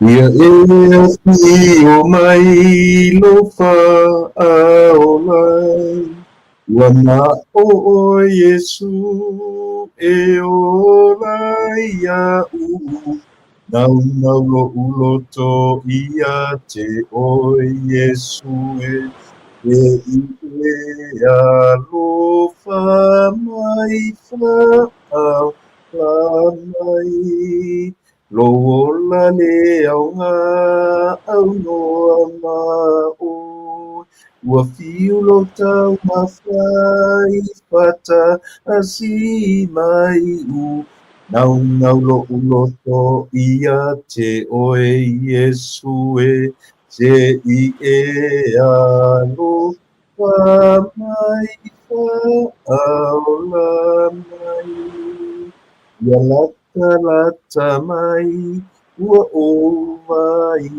Ia e o mai lofa aolai. Wana o Yesu e olai ia u. Nau nau lo uloto ia te o Yesu e a lofa mai fa a mai. Lo la le au ngā au noa ma o. Ua fiulo tau mawhai whata a si mai u. Nau nau lo uloto ia te oe Yesu e te i a lo wa mai wha au la mai. Ia lata mai, ua o vai.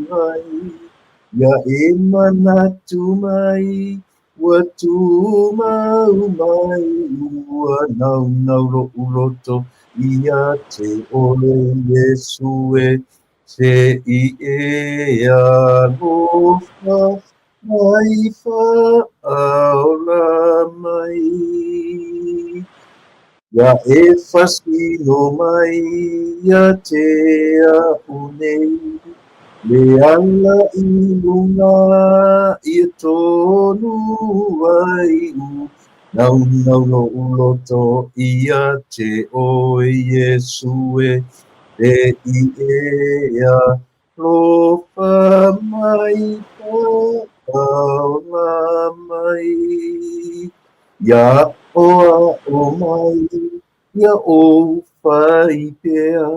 Ia e manatu mai, ua tu mai, ua nau nau lo uloto, ia te ole Yesu e, te i e alofa, mai fa aola mai. Ia e fasino mai, ia te a unei, le ala i lunga, ia tonu ai u, nau nau lo uloto, ia te o Yesu e, te i e a lofa mai, paula mai. Ia o mai, ia o whai pea,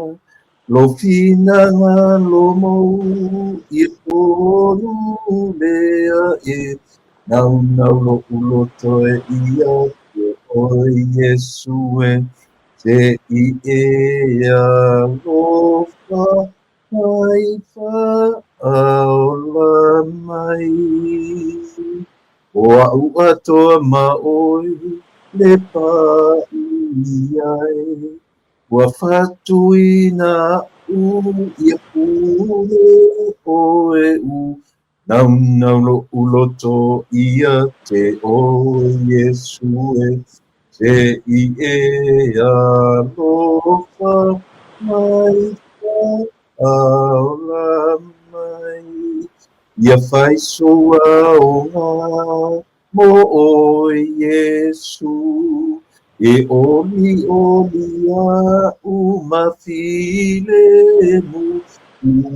lo fina ngā mou, ia tonu mea e, nau nau lo uloto e ia te o Yesu e, te i e a lofa mai wha aola mai. O au atoa maoi, le pā i ai. Ua whatui nā ia pūre o e u. Nau nau lo uloto ia te o Yesu e. Te i e a lofa mai wha aola mai. Ia whai soa o ngā mo o Yesu. E oli a umawhile mu.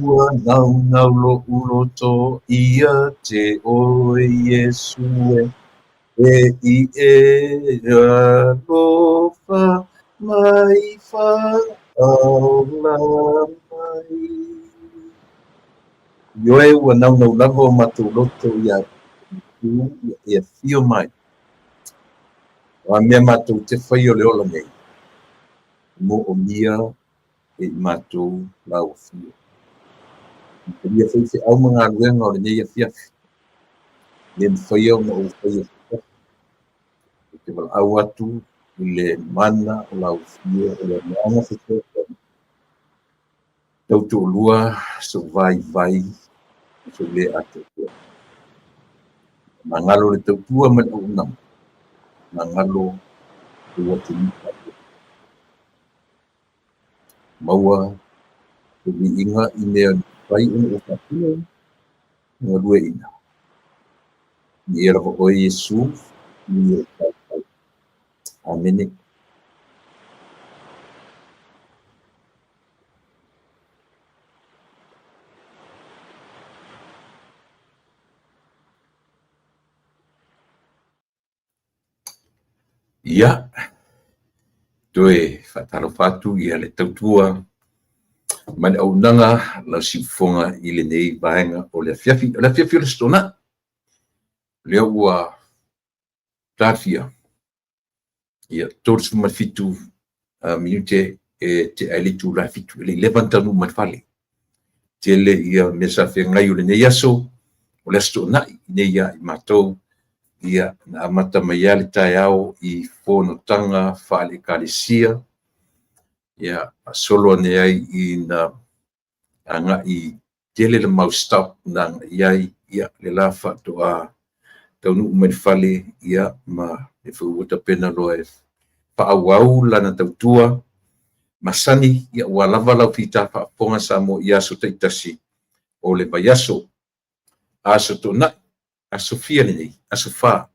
Ua nau nau lo uloto ia te o Yesu e. E i e a lofa mai wha aola mai. Ioe ua nau nau lava o matou loto ia fio mai. Wa mea matou te whai o le ola nei. Mo o mia e matou lau fio. Ia whai se au mga luenga o le nei a fiafi. Le mwhai au na o whai a fiafi. Te wala au atu i le mana o lau fio o le maanga se te tau tō lua so vai so le atu. Mangalo le tau tua man au nam. Mangalo ua te nika. Maua te ni inga i mea vai un o whapua ngā rua ina. Ni era o Yesu, ni e tau. Amene. Ia, toe whataro whatu i ale tautua mani au nanga lau sifonga i le nei vaenga o le fiafi o le stona. Lea ua tafia ia tōrusu mafitu minute e te ailitu la fitu le levantanu matfale. Te le ia mesa whengai o le nei aso o le stona i nei ia i mātou ia na amata mai ale tai au i fono tanga whaale kalesia ia solo nei ai i na anga i tele le mau stop nang iai ia le la whatoa tau nu umai whale ia ma e whuata pena loa e whaawau lana tautua masani ia ua lava lau whita whaaponga sa mo ia so taitasi o le vaiaso aso tona aso fia nei aso wha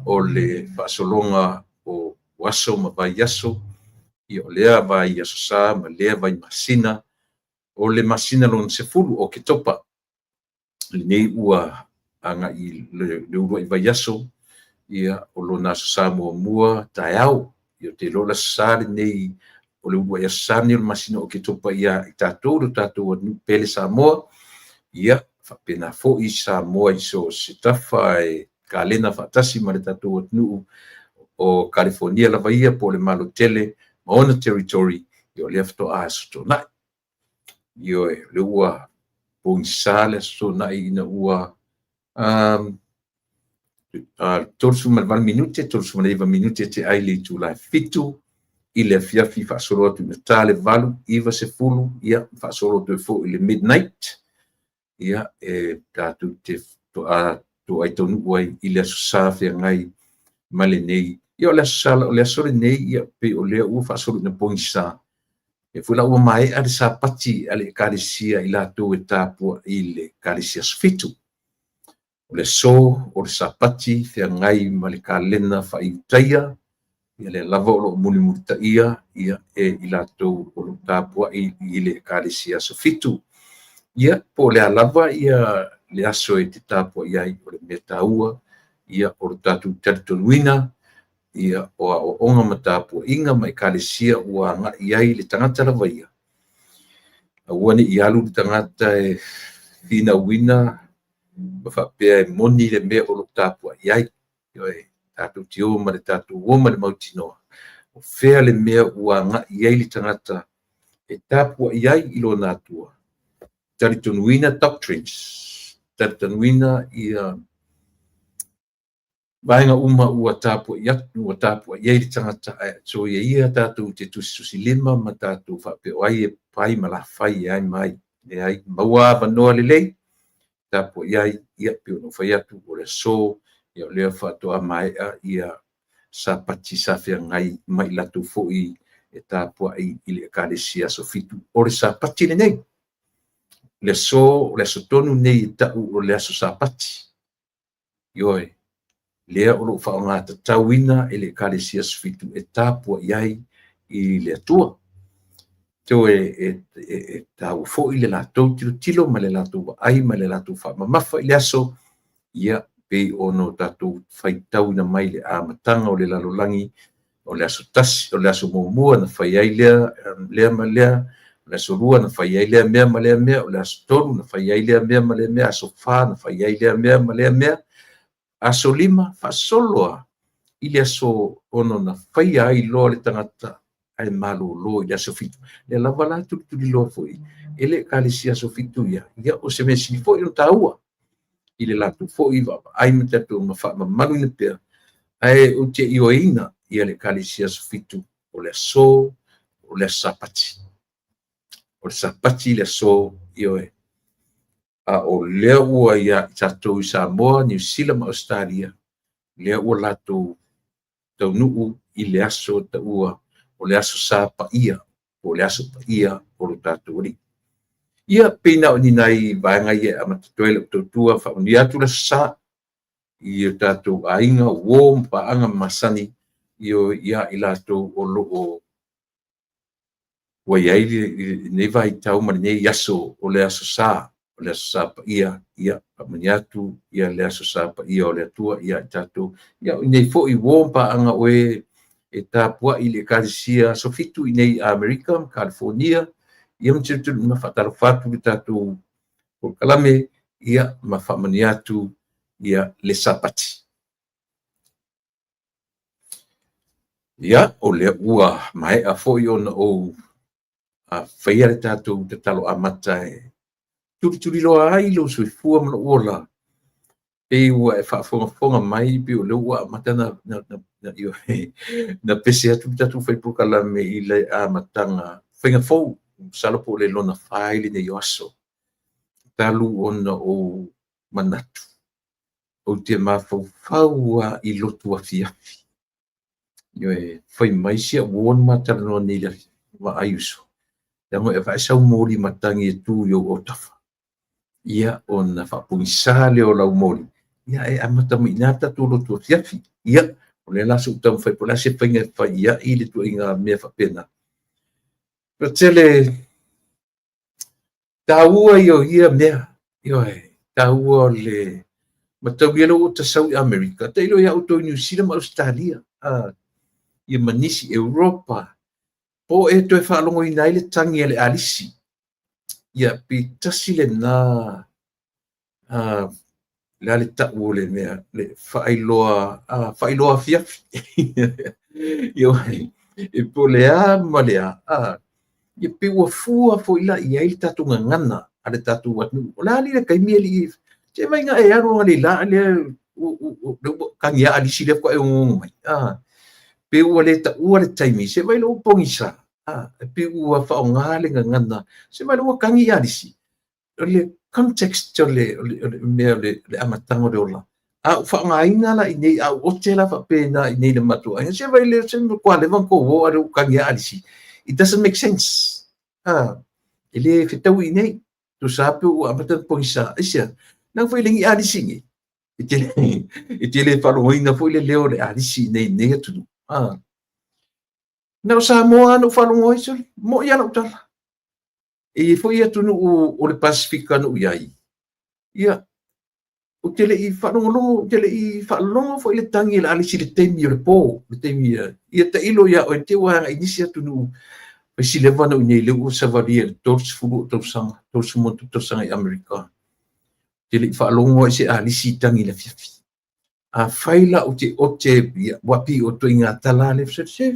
o le whaasolonga o waso ma vaiaso ia o lea vaiaso sa ma lea vai masina o le masina lon se fulu o ke topa le nei ua anga i le ua i vaiaso ia o lona aso sa mua taeau ia te lola sa le nei o le ua ia sa ni o le masina o ke topa ia i tātou lo tātou anu pele Samoa ia whapena fo i Samoa i so se tafa e kalena whaatasi ma le tātou anu o California lava ia po le malo tele ma ona territory i o le afto aso tona io le ua pongsale so na ina ua torsu mal minute torsu mal minute te aile tu la fitu ile fiafi fa solo tu tale valu iva se fulu ia fa solo tu fo ile midnight ia e tatu te to ai tonu wai ile sa fe ngai male nei ia le sala le solo nei ia pe o le u fa solo na pongsa e fula ua mai ale sa pati ale kalisia ila to etapo ile kalisia sfitu o le so o le sa pati fe ngai male kalena fa itaia ia le lava o lo muli muta ia e ila to o lo tapo ile kalisia sfitu ia po le lava ia le aso e te tapo ia o le metaua ia o tatu territoruina ia o onga matapu inga mai kalisia ua nga iai le tangata lava ia ua ni ialu le tangata e fina wina mawhapea e moni le mea o lo tapu iai e tatu tio ma le tatu uoma le mautinoa o fea le mea ua nga iai le tangata e tapu iai ilo natua taritonuina doctrines taritonuina ia vaenga uma ua tapu ia tangata so ia tatu te tusi lima ma tatu whapeo ai e pai ma la whai ai mai e ai maua vanoa lelei tapu ia pio no whai atu o le so ia o lea whatoa mai ia sa pati sa whea ngai mai latu fo'i e tapu ai ile kalesia so fitu o le sa pati le nei le so tonu nei tau o le aso sa pati ioe lea o lo whaonga tatauina e le kalesia sfitu e tāpua iai i le atua. Teo e tau fo i le lātou tilo ma le lātou ai ma le lātou whamamafa i le aso ia pei ono tātou whaitauina mai le āmatanga o le lalolangi o le aso tasi, o le aso mōmua na whai ai lea ma lea, o le aso rua na whai ai lea mea ma lea mea, o le aso tolu na whai ai lea mea ma lea mea, aso wha na whai ai lea mea ma lea mea, aso lima whasoloa i le aso ono na whai ai loa le tangata ai malo lo i aso fitu. Le lava la tuli loa foi. Ele kalisi aso fitu ia o se mesi foi no taua. I le latu foi ai matatu ma malu ina pea. Ai o te ioina ia le kalisi aso fitu o le aso o le sapati. O le sapati le aso ioe. A o lea ua ia tatou i Samoa, New Zealand, Australia. Lea ua latu tau nuu i le aso ta ua o le aso sa pa ia, o le aso pa ia o lo tātou ri. Ia pina o ninai vaenga ia a matatoele o tautua wha o ni atu la sa i o tātou a inga o mpa anga masani i o ia i lātou o lo o wa iai ne vai tau mani nei aso o le aso sa pa ia pa mani atu ia le aso sa pa ia o le atua ia i tātou ia nei fo i o mpa anga oe e tāpua i le kalisia so fitu i nei Amerika, California, ia mtitu ma whataro whatu le tātou o kalame, ia ma whamani atu ia le sapati. Ia o le ua mai a foi ona o a whaia le tātou te talo amata e turi loa ai lo soifua mana ola. E ua e whaafonga mai pe o le ua matana na pese atu tatu whai pukala me i le a matanga whainga fau sala po le lona faili ne yoaso talu ona o manatu o te mafaufau i lotu afiafi ioe fai mai sia uona matalanoa nei le vaaiuso tango e faisau moli matangi e tu yo o tafa ia ona faapugisā le o lau moli ia e amatamuina tu lotu afiafi ia o le laso tamu fai po le ase faiga e faiaʻi le tuaiga mea faapena Petele taua ia mea ioe taua le matau ia lo tasau i Amerika te ilo ia auto New Zealand ma Australia ia manisi Europa po e toe whaalongoina ai le tangi e le alisi ia pitasi le nā le ale ta'u o le mea le whaailoa fiafi ioe e po lea ma lea ia pe ua fua fo ila ia i tatu ngangana ale tatu watu o la li le kaimia li te vai nga e aro le la le kangia alisi le ko e mai pe ua le ta ua le taimi se vai lo pongisa pe ua fa nga le ngangana se vai lo kangi alisi le context le me le amatango de ola fa nga ina la nei o te la fa pe na nei le matu ai se vai le se ko le van ko o aro kangi alisi it doesn't make sense ele fitau i nei tu sape o amata pongisa isia nang foi lengi alisi ngi itele faloina foi le leo le alisi nei nei tu na sa mo anu falongo iso mo ia no tala e foi atu no o le Pacifica no iai ia o tele i falongo tele i falongo foi le tangi le alisi le temi le po le temi ia ta ilo ia o te wa inisi atu no pe si le vana nei le o savaria tos fu to sang tos mo to sang i Amerika tele falongo se alisi tangi le fifi faila o te wapi o to inga tala le se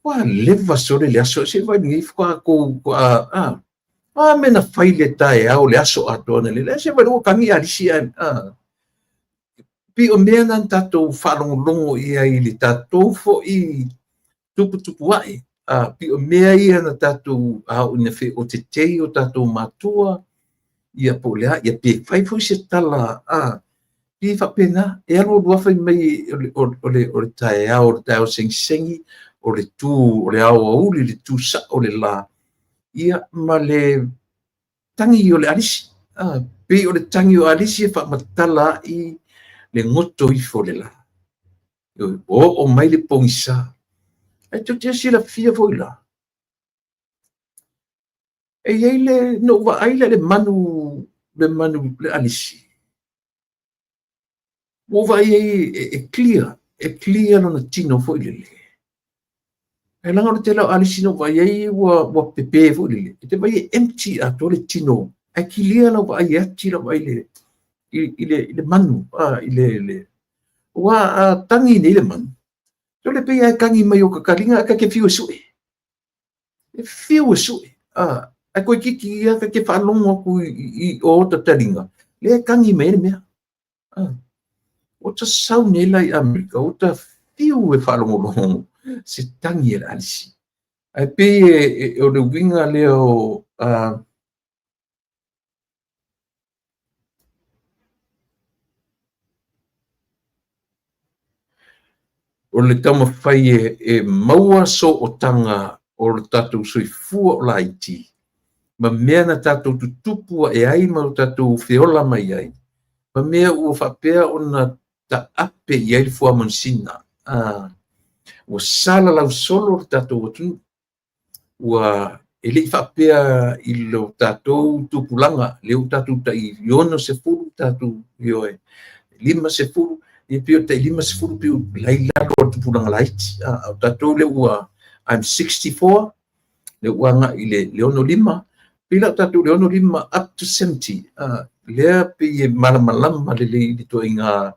wa leva sole le aso se vai ni fa ko mena faile tai au le aso atona le se vai o kangi alisi pi o mena tato falongo ia i le tato fo i tupu ai pi o mea ia na tato au ne fe o te tei o tato matua ia po lea ia pe fai fo se tala pi fa pena e alo dua fai mai o le tai au sengi o le tu o le au uli le tu sa o le la ia ma le tangi o le alisi pe o le tangi o alisi e fa matala i le ngoto i fo le la o mai le pongisa e tu te sila fia foi la e iei le no va ai le manu le alisi o va iei e clear no na tino foi le e langa o te lau alisi no va iei wa pepe foi le te vai empty a to le tino e clear no va iei ati no va ile manu ile wa tangi ni le manu so le pe ai kangi mai o ka kalinga ka ke fiu sui a ko kiki ia ka ke falongo ku i o ta talinga le kangi mai me o ta sau nei lai Amerika o ta fiu e falongo lo se tangi e alisi ai pe o le winga le o o le tama fai e maua so o tanga o le tatou soifua o laiti ma mea na tatou tutupu e ai ma o tatou feola mai ai ma mea ua whapea o na ta ape i ai fua mansina ua sala lau solo o tatou atu ua e li whapea i lo tatou tupulanga leo tatou ta i yono se furu tatou ioe 5 e pio te 5 pio laila lo tupulanga laiti tatou le ua I'm 64 le ua nga i le ono 5 pila tatou le ono 5 up to 70 lea pe e malamalama le to inga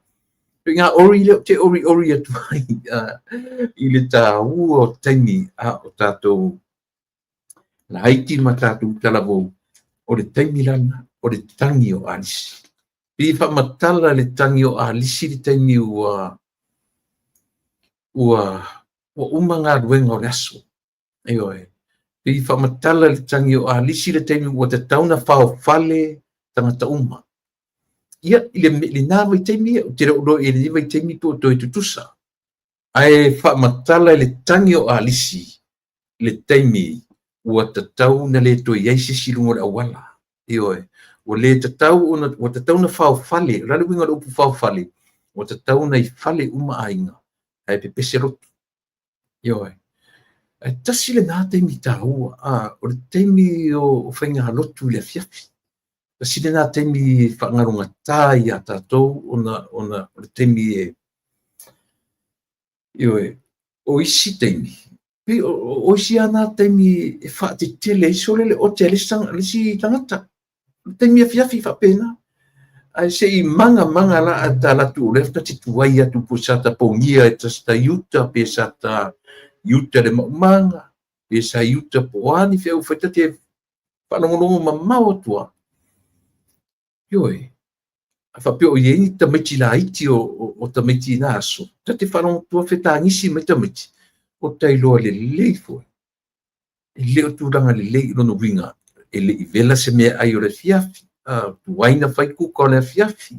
ori le te ori atu i le tāu o taimi o tatou la haiti ma tatou talavou o le taimi lana o le tangi o alisi pi whamatala le tangi o alisi le taimi ua umanga ruenga o le aso eoe Pei whamatala le tangi o alisi le taimi ua te tauna whale tangata uma. Ia, le nā vai taimi, o te reo e le vai taimi to toi tutusa. Ai whamatala le tangi o alisi le taimi ua te tauna le toi iaisi silungo le awala. Ioe, o le te tau, o te tauna whale, rale winga le upu whale, o te tauna I whale uma ainga. Ai pe pese rotu. Ioe. Tasi le nā teimi tāua, o le teimi o whainga halotu le fiafi. Tasi le nā teimi whangarunga tāi a tātou, o le teimi o isi teimi. Pi o isi ana teimi e whaate tele, iso le o te alisang, alisi tangata. Teimi a fiafi whapena. Ai se I manga la a tā latu o lefta tituai atu po sa ta pongia e tasta yuta pe sa ta yuta le maumanga. Pe sa yuta poani feo whaita te whanongonongo mamau atua. Ioe, a whapeo I eni tamiti la iti o tamiti na aso. Ta te whanongo tua wheta ngisi mai tamiti. O tailoa le leifo. E leo tūranga le lei rono winga. E le I vela se mea ai o le fiafi. Waina whai kuka o le fiafi.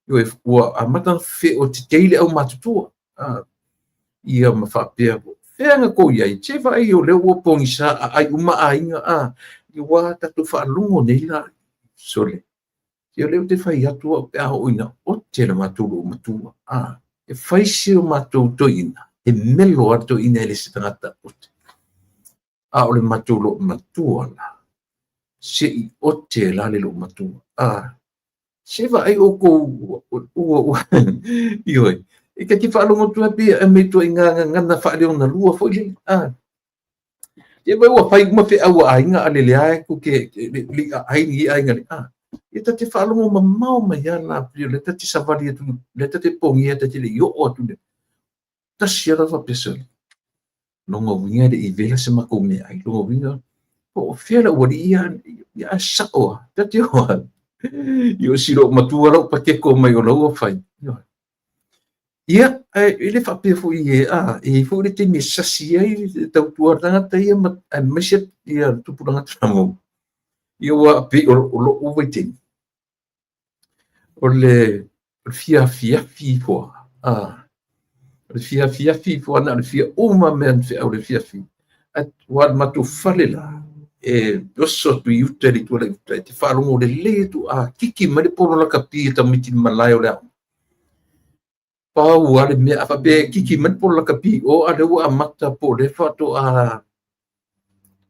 Ioe, ua amata fe o te teile au matutua. Ia ma whapea po. Whianga ko iai, te vai o leo ua pongi sa ai uma ainga I wā tatu whaalungo nei la sole. Ia leo te whai atua pe aho ina o te la matulu o matua. E whai se o matou to ina. E melo ato ina ele se tangata o te. O le matulu o matua la. Se I o te la le lo matua. Se vai o ko ioe. E ka ti whaalongo tua pe a me to inga ngana whaaleo na lua fo ile. E vai ua whai uma whi aua ainga ale le ae ku ke li aingi ainga le. E ta te whaalongo mamau mai ana prio le ta te savali atu, le ta te pongi ata te le I o atu le. Ta siara wa pesali. Longa winga le I vela se mako me ai. Longa winga. O whiala ua li ia saoa. Ta te hoa. Io siro matua lau pa ke ko mai o lau a whai. Ia, ele whapea fo I fo le te me sasi ai, tau tuaranga ta ia maisia ia tupuranga tanamo. Ia wa pe o lo vai te. O le fia fo. Le fia fo ana le fia uma men fe o le fia fi. At wa matu falela. Oso tu iuta li tu le te whalongo le le tu kiki mare poro la kapi ta miti malai o le au. Pau ale me a fape kiki mare poro la kapi o ale ua mata po le whato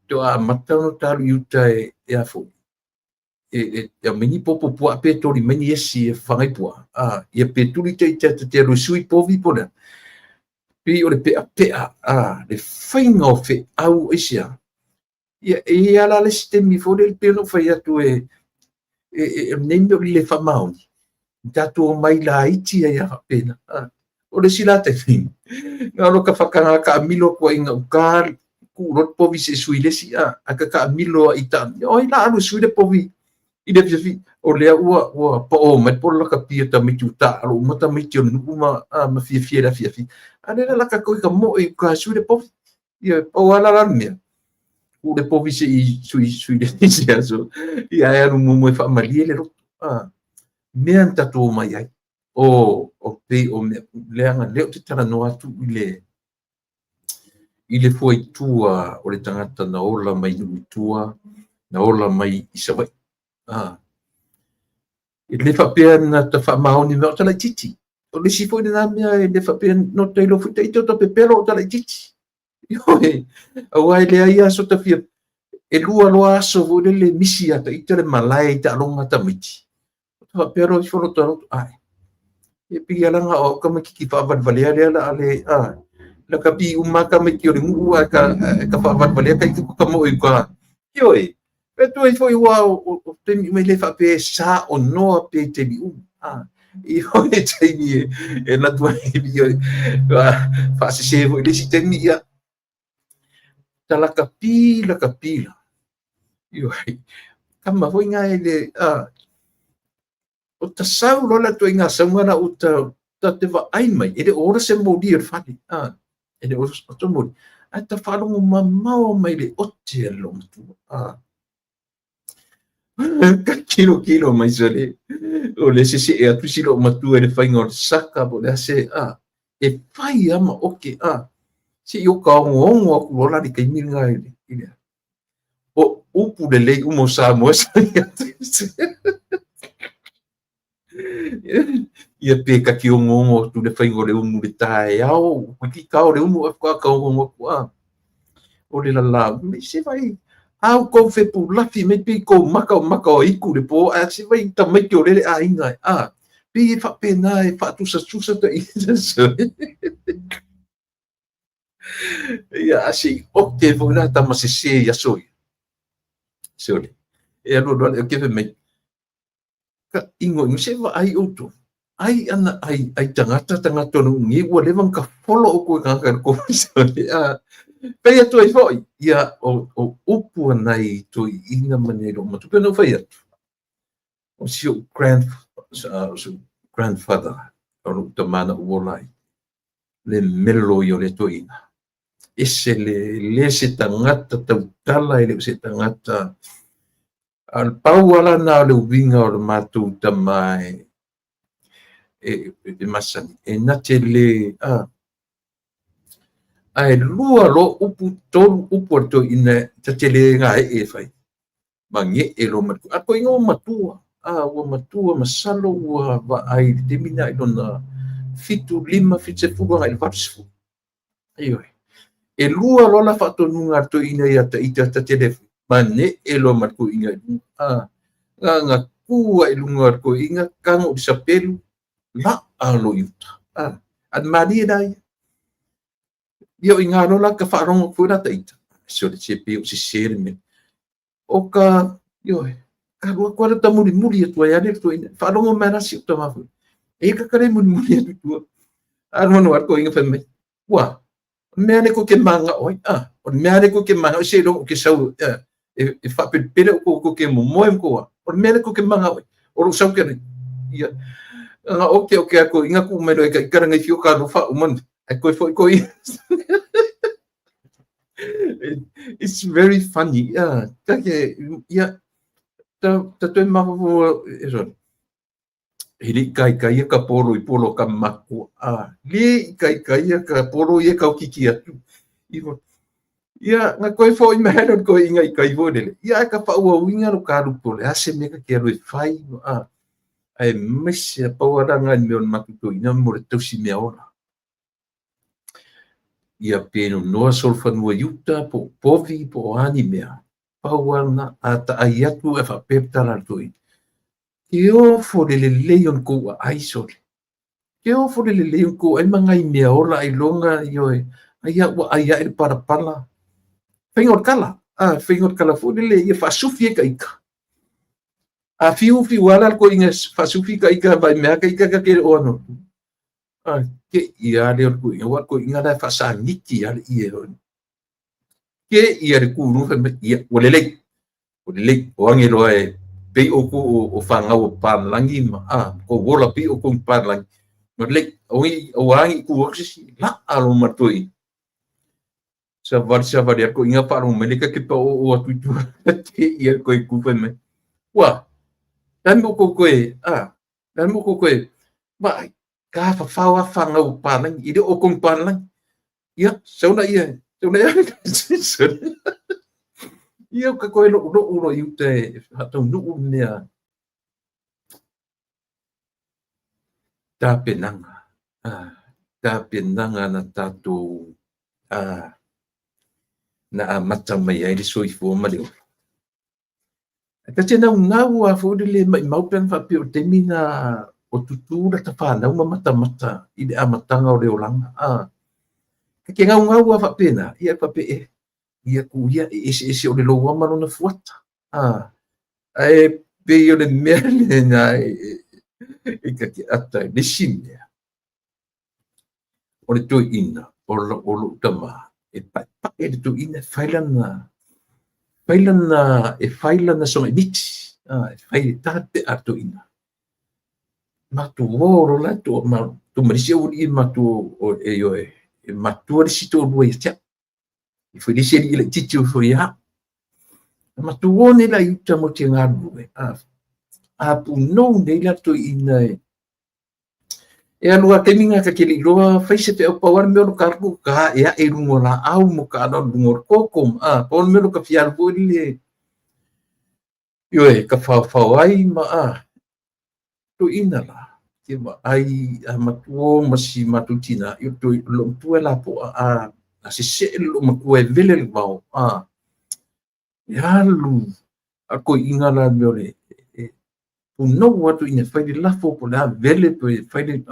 to mata no taru iuta e a fo. E mini popo pua pe tori meni esi e whangai pua. Ia pe turi te rusui povi pona. Pi o le pea le whainga o fe au esia. E ala le sistemi fo le peno fai atu nendo le fa mauni tato mai la iti ia pena o le sila te fin ngalo ka fakanga ka milo ko inga ukar ku rot povi se suile si ka milo ita o ila alu suile povi ide fi o le ua po mai por la kapia ta mitu ta alu mata mitu uma ma fi la fi ane la ka ko ka mo e ka suile povi ia o ala la mia o le povi se I sui le se aso ia era un mo fa malie le me anta to mai ai o pe o me le anga le te tala no atu ile foi tua o le tangata na ola mai tua na ola mai isawai le fa pe na ta fa maoni me o tala titi o le si foi na me le fa pe no te lo futai to pe pelo tala titi Ioe, awai le ia so ta fia e lua loa aso vo le misi ata I te le malai ta longa ta miti. Ta pero I folo taro ai. E pi alanga o ka maki fa van valea le ale la ka pi umaka me ki o ngu ka fa van valea ka ka mo I ka. Ioe, pe tu I foi wa o te me le fa pe sa o no pe te bi Ioe te ni e na tu ioe. Fa se vo le si te ni ia. Ta la kapila. Ioe, kama foi nga ele o ta sau lola to inga samana o ta te va ai mai ele ora se mo dia fati ele ora to mo ata whalongo mamao mai le ote lo matua. Ka kilo mai sale. O le se e atu silo matua le whainga o le saka po le ase e whai ama oke se i o ka ongo aku rola di kai miringa ile. O upu le lei umo sa moa sa ia pe ka ki ongo tu le whainga o le umu le tae au. Wiki kao le umu e wha ka ongo aku o le la me se vai au ko fe pu lafi me pe ko maka o iku le po a se vai ta mai ki o le a inga pe fa pe na e fa tu sa ta i ia asi o te fo na ta ma se ia soi sole e alo lo ke fe me ka ingo se va ai auto ai ana ai tangata no ngi wo le van ka folo o ko ka ko sole Pei atu ai foi, ia o upu nei tu ina manero ma tu pena fai atu. O seu grandfather, o te mana uolai, le melo i o le tu ina. Ese le se tangata tau tala i le se tangata al pau ala na le uvinga o le matu tamai e masani. E na te le ai lua lo upu tolu upu to ina tatele nga e fai mangi e lo matu a ko ingo matua o matua masalo wa ai te mina i dona fitu lima fitse fuga ai vatsu ayo e lua lo la fato nunga to ina ia ta ita tatele mane e lo matu inga nga kua i lunga ko inga kango sa pelu la alo yuta ad mari dai Io in ano la ka wharongo kura taita. So le te peo se sere me. O ka, ka rua kua ta muri atua e ane tua ina. Wharongo mera si uta mafu. E ka kare muri atu tua. Ano anu arko inga whame. Wa, mea ne ko ke manga oi. O mea ne ko ke manga oi. Se rongo ke sau. E whapere ko ke momoe mkoa. O mea ne ko ke manga oi. O ro sau kere. Ia. Nga oke ako inga ku mero e ka ikaranga i fio ka rofa umanu. It's very funny. Yeah. Ta te mafu Hili kai ka polo i polo ka maku. Li kai ka polo i ka kiki atu. Ia nga koe fo i mahero ko inga i kai vodele. Ia ka pa ua winga ro ka rupo le ase me ka ke ro fai. Ai mese pa ora nga me on maku to ina mo le tosi me ora. Ia peno noa solfanua yuta po povi po ani mea. Pauana ata ayatu e whapeptara tui. Ke o fore le leon ko a aisole. Ke o fore le leon ko ai mangai mea ola ai longa ioe. Aia ua aia e parapala. Whaingot kala. Whaingot kala fore le ia whasufi e ka ika. A fiu ala ko inga whasufi ka ika vai mea ka ika ka kere o ano. Ke ia le ko inga ko inga da fasa niki ale ia ke ia le kuru fe ia o le o angelo e pe o ko o fanga o panlangi ma ko wola pe o ko panlangi no le o angi ku o si la alo matoi sa var ko inga pa mo le ka ke pa o atu tu te ia ko ku fe me wa dan mo ko ba ka fa fanga o panlangi ide o ko panlangi ia sauna ia ia ka koe lo i te hatau nuu mea tāpenanga. Tāpenanga na tātou na mata mai ai le soifua ma leo. Ka tēnā ngau a fōre le mai mautan whape o temi na o tutūra ta whānau ma mata i le amatanga o leo langa. Ka ke ngau a whapena, ia whape ia ku ia ese o le lo wamaro na fuata. Ai pe o le mea le na e ka ki ata le simea. O le tui ina, o lo tama, e pai le tui ina, failana songa niti, e faile tate a tui ina. Matu woro la tu marisia uri matu o e matu o le sito o lua i tia. I foi disi ile titi o foi ha. Ma tu one la yuta mo te ngaru e. A pu no nei la to ina e. E alua te minga ka kiri roa faise te au pawar meo no karku ka ea e rungo la au mo ka ana rungo kokom. Pawar meo no ka fiar po ile. Yo e ka whau ai ma to ina la. Ke ma ai matuo masi matutina. Yo to lo tue la po a se lo makue vele le mau. Ya lu. Ako inga la meo le. No watu ina whaile lafo po la vele po whaile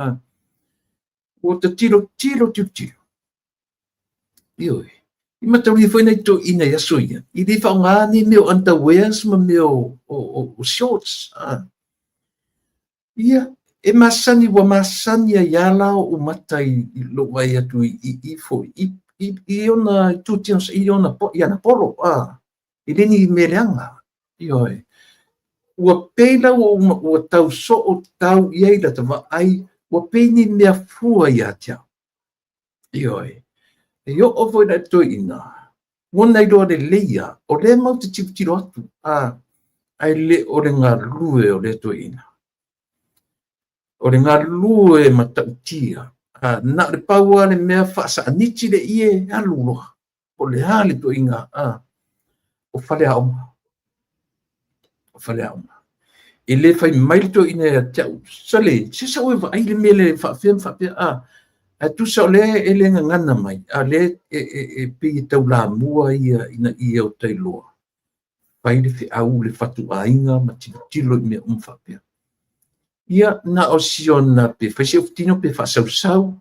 o te tiro tiro. Ioi. I matauri whaina i to ina yaso ia. I di whaongani meo underwears ma meo o shorts. Ia. E masani wa masani a yala o matai lo wai atu i fo. I ona tutians i ona polo. I leni meleanga. Ioi. Ua peila ua tau so o tau iei la tawa ai, ua peini mea fua ia tia. Ioi. E yo o voi na to ina. Wona i doa le leia, o le mau te tiputiro atu. Ai le o le ngā lue o le to ina. O le ngā lue ma tautia. Na le paua le mea whaasa aniti le ie aluloha. O le hale to inga. O whale aoma. E le fai mailito ina e tau sale se sa ue ai le mele fa a tu sa le ele ngana mai a le e pe tau la mua ia ina ia o tai loa fai le fi au le fatu ainga ma tilo me fa ia na o siona pe fai se tino pe fa sau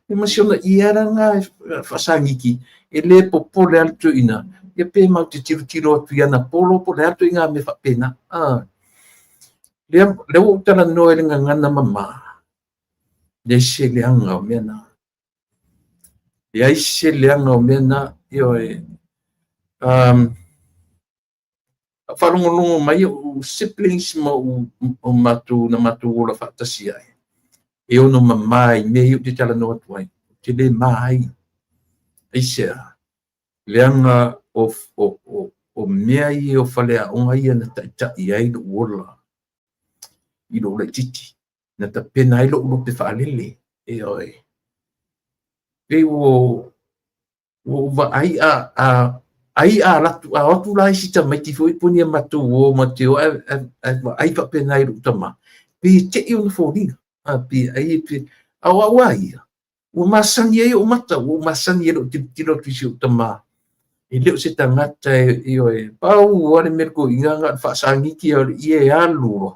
e ma siona ia ranga fa sangiki e le popole alto ina ia pe ma tilo tu ia na polo po le alto inga me fa pena le o tala no e ngana mama le se le anga o mena e ai se le anga o mena io e falongo mai o siblings ma o matu na matu o la fantasia e ono mama me io te tala no atuai te le mai ai se le anga o mea i o falea o ngai na ta ai do ola i lo le titi na ta pena i lo pe faalele e oi e o va ai la tu la si ta mai ti foi punia matu o mateo ai fa pena i lo tama pe te i on fodi pe ai pe ai o masani e o mata o masani e lo ti lo tisi tama e leo se tangata i oi pau o le merko inga fa sangi ki i alu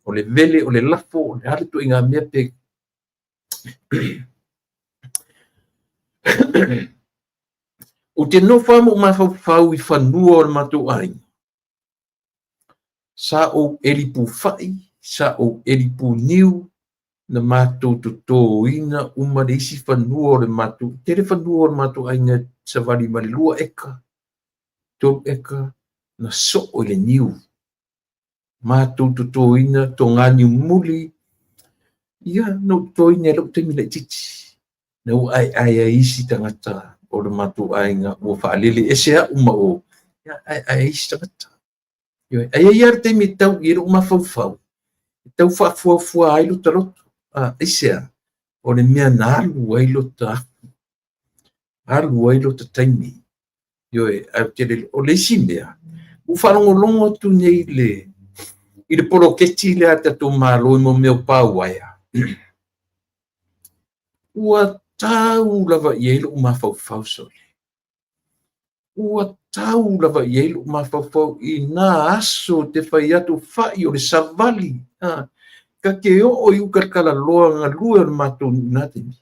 o le vele, o le lafo, o le hale tu inga mea pe. O te no whamu ma whau i whanua o le matu ai. Sa o eripu whai, sa o eripu niu, na matu to tō ina uma le isi whanua o le matu. Tere whanua o le matu ai na sa wari mali lua eka. Tō eka na so o le niu. Matu to ina to ngani muli ia no to ina lo te mile titi no ai isi tangata o le matu ainga o faalele ese uma o ai isi tangata yo ai ia te mi tau i uma fau tau fu ai lo talo ese o le mea nalu ai lo ta alu ai lo ta taimi yo ai te o le simea u falongo longo tu nei le i le polo keti le ata tō mālo i mo meo pāwaia. Ua tau lava i eilo u mawhau soli. Ua tau lava i eilo u mawhau i nā aso te whai atu whai o le savali. Ka ke o i ukarkala loa ngā lua o le mātou nātemi.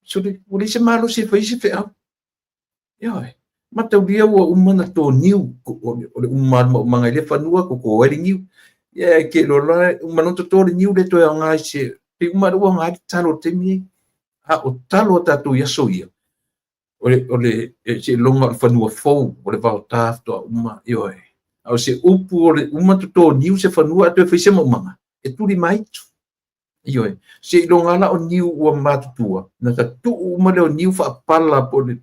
So o le se mālo se whai se whai au. Ioi. Mata ulia ua umana tō niu, o le umana mga le whanua ko ko eri niu. Ia ke lo la umana tō le niu le tō e ngai se, pe umana ua ngai talo te mi, o talo tātou yaso ia. O le se longa le whanua fau, o le vau tāftoa uma, ioi. Au se upu o le umana tō niu se whanua atu e whaisema umanga, e turi maitu. Ioi, se longa la o niu ua mātutua, na ka tu umana o niu wha pala po le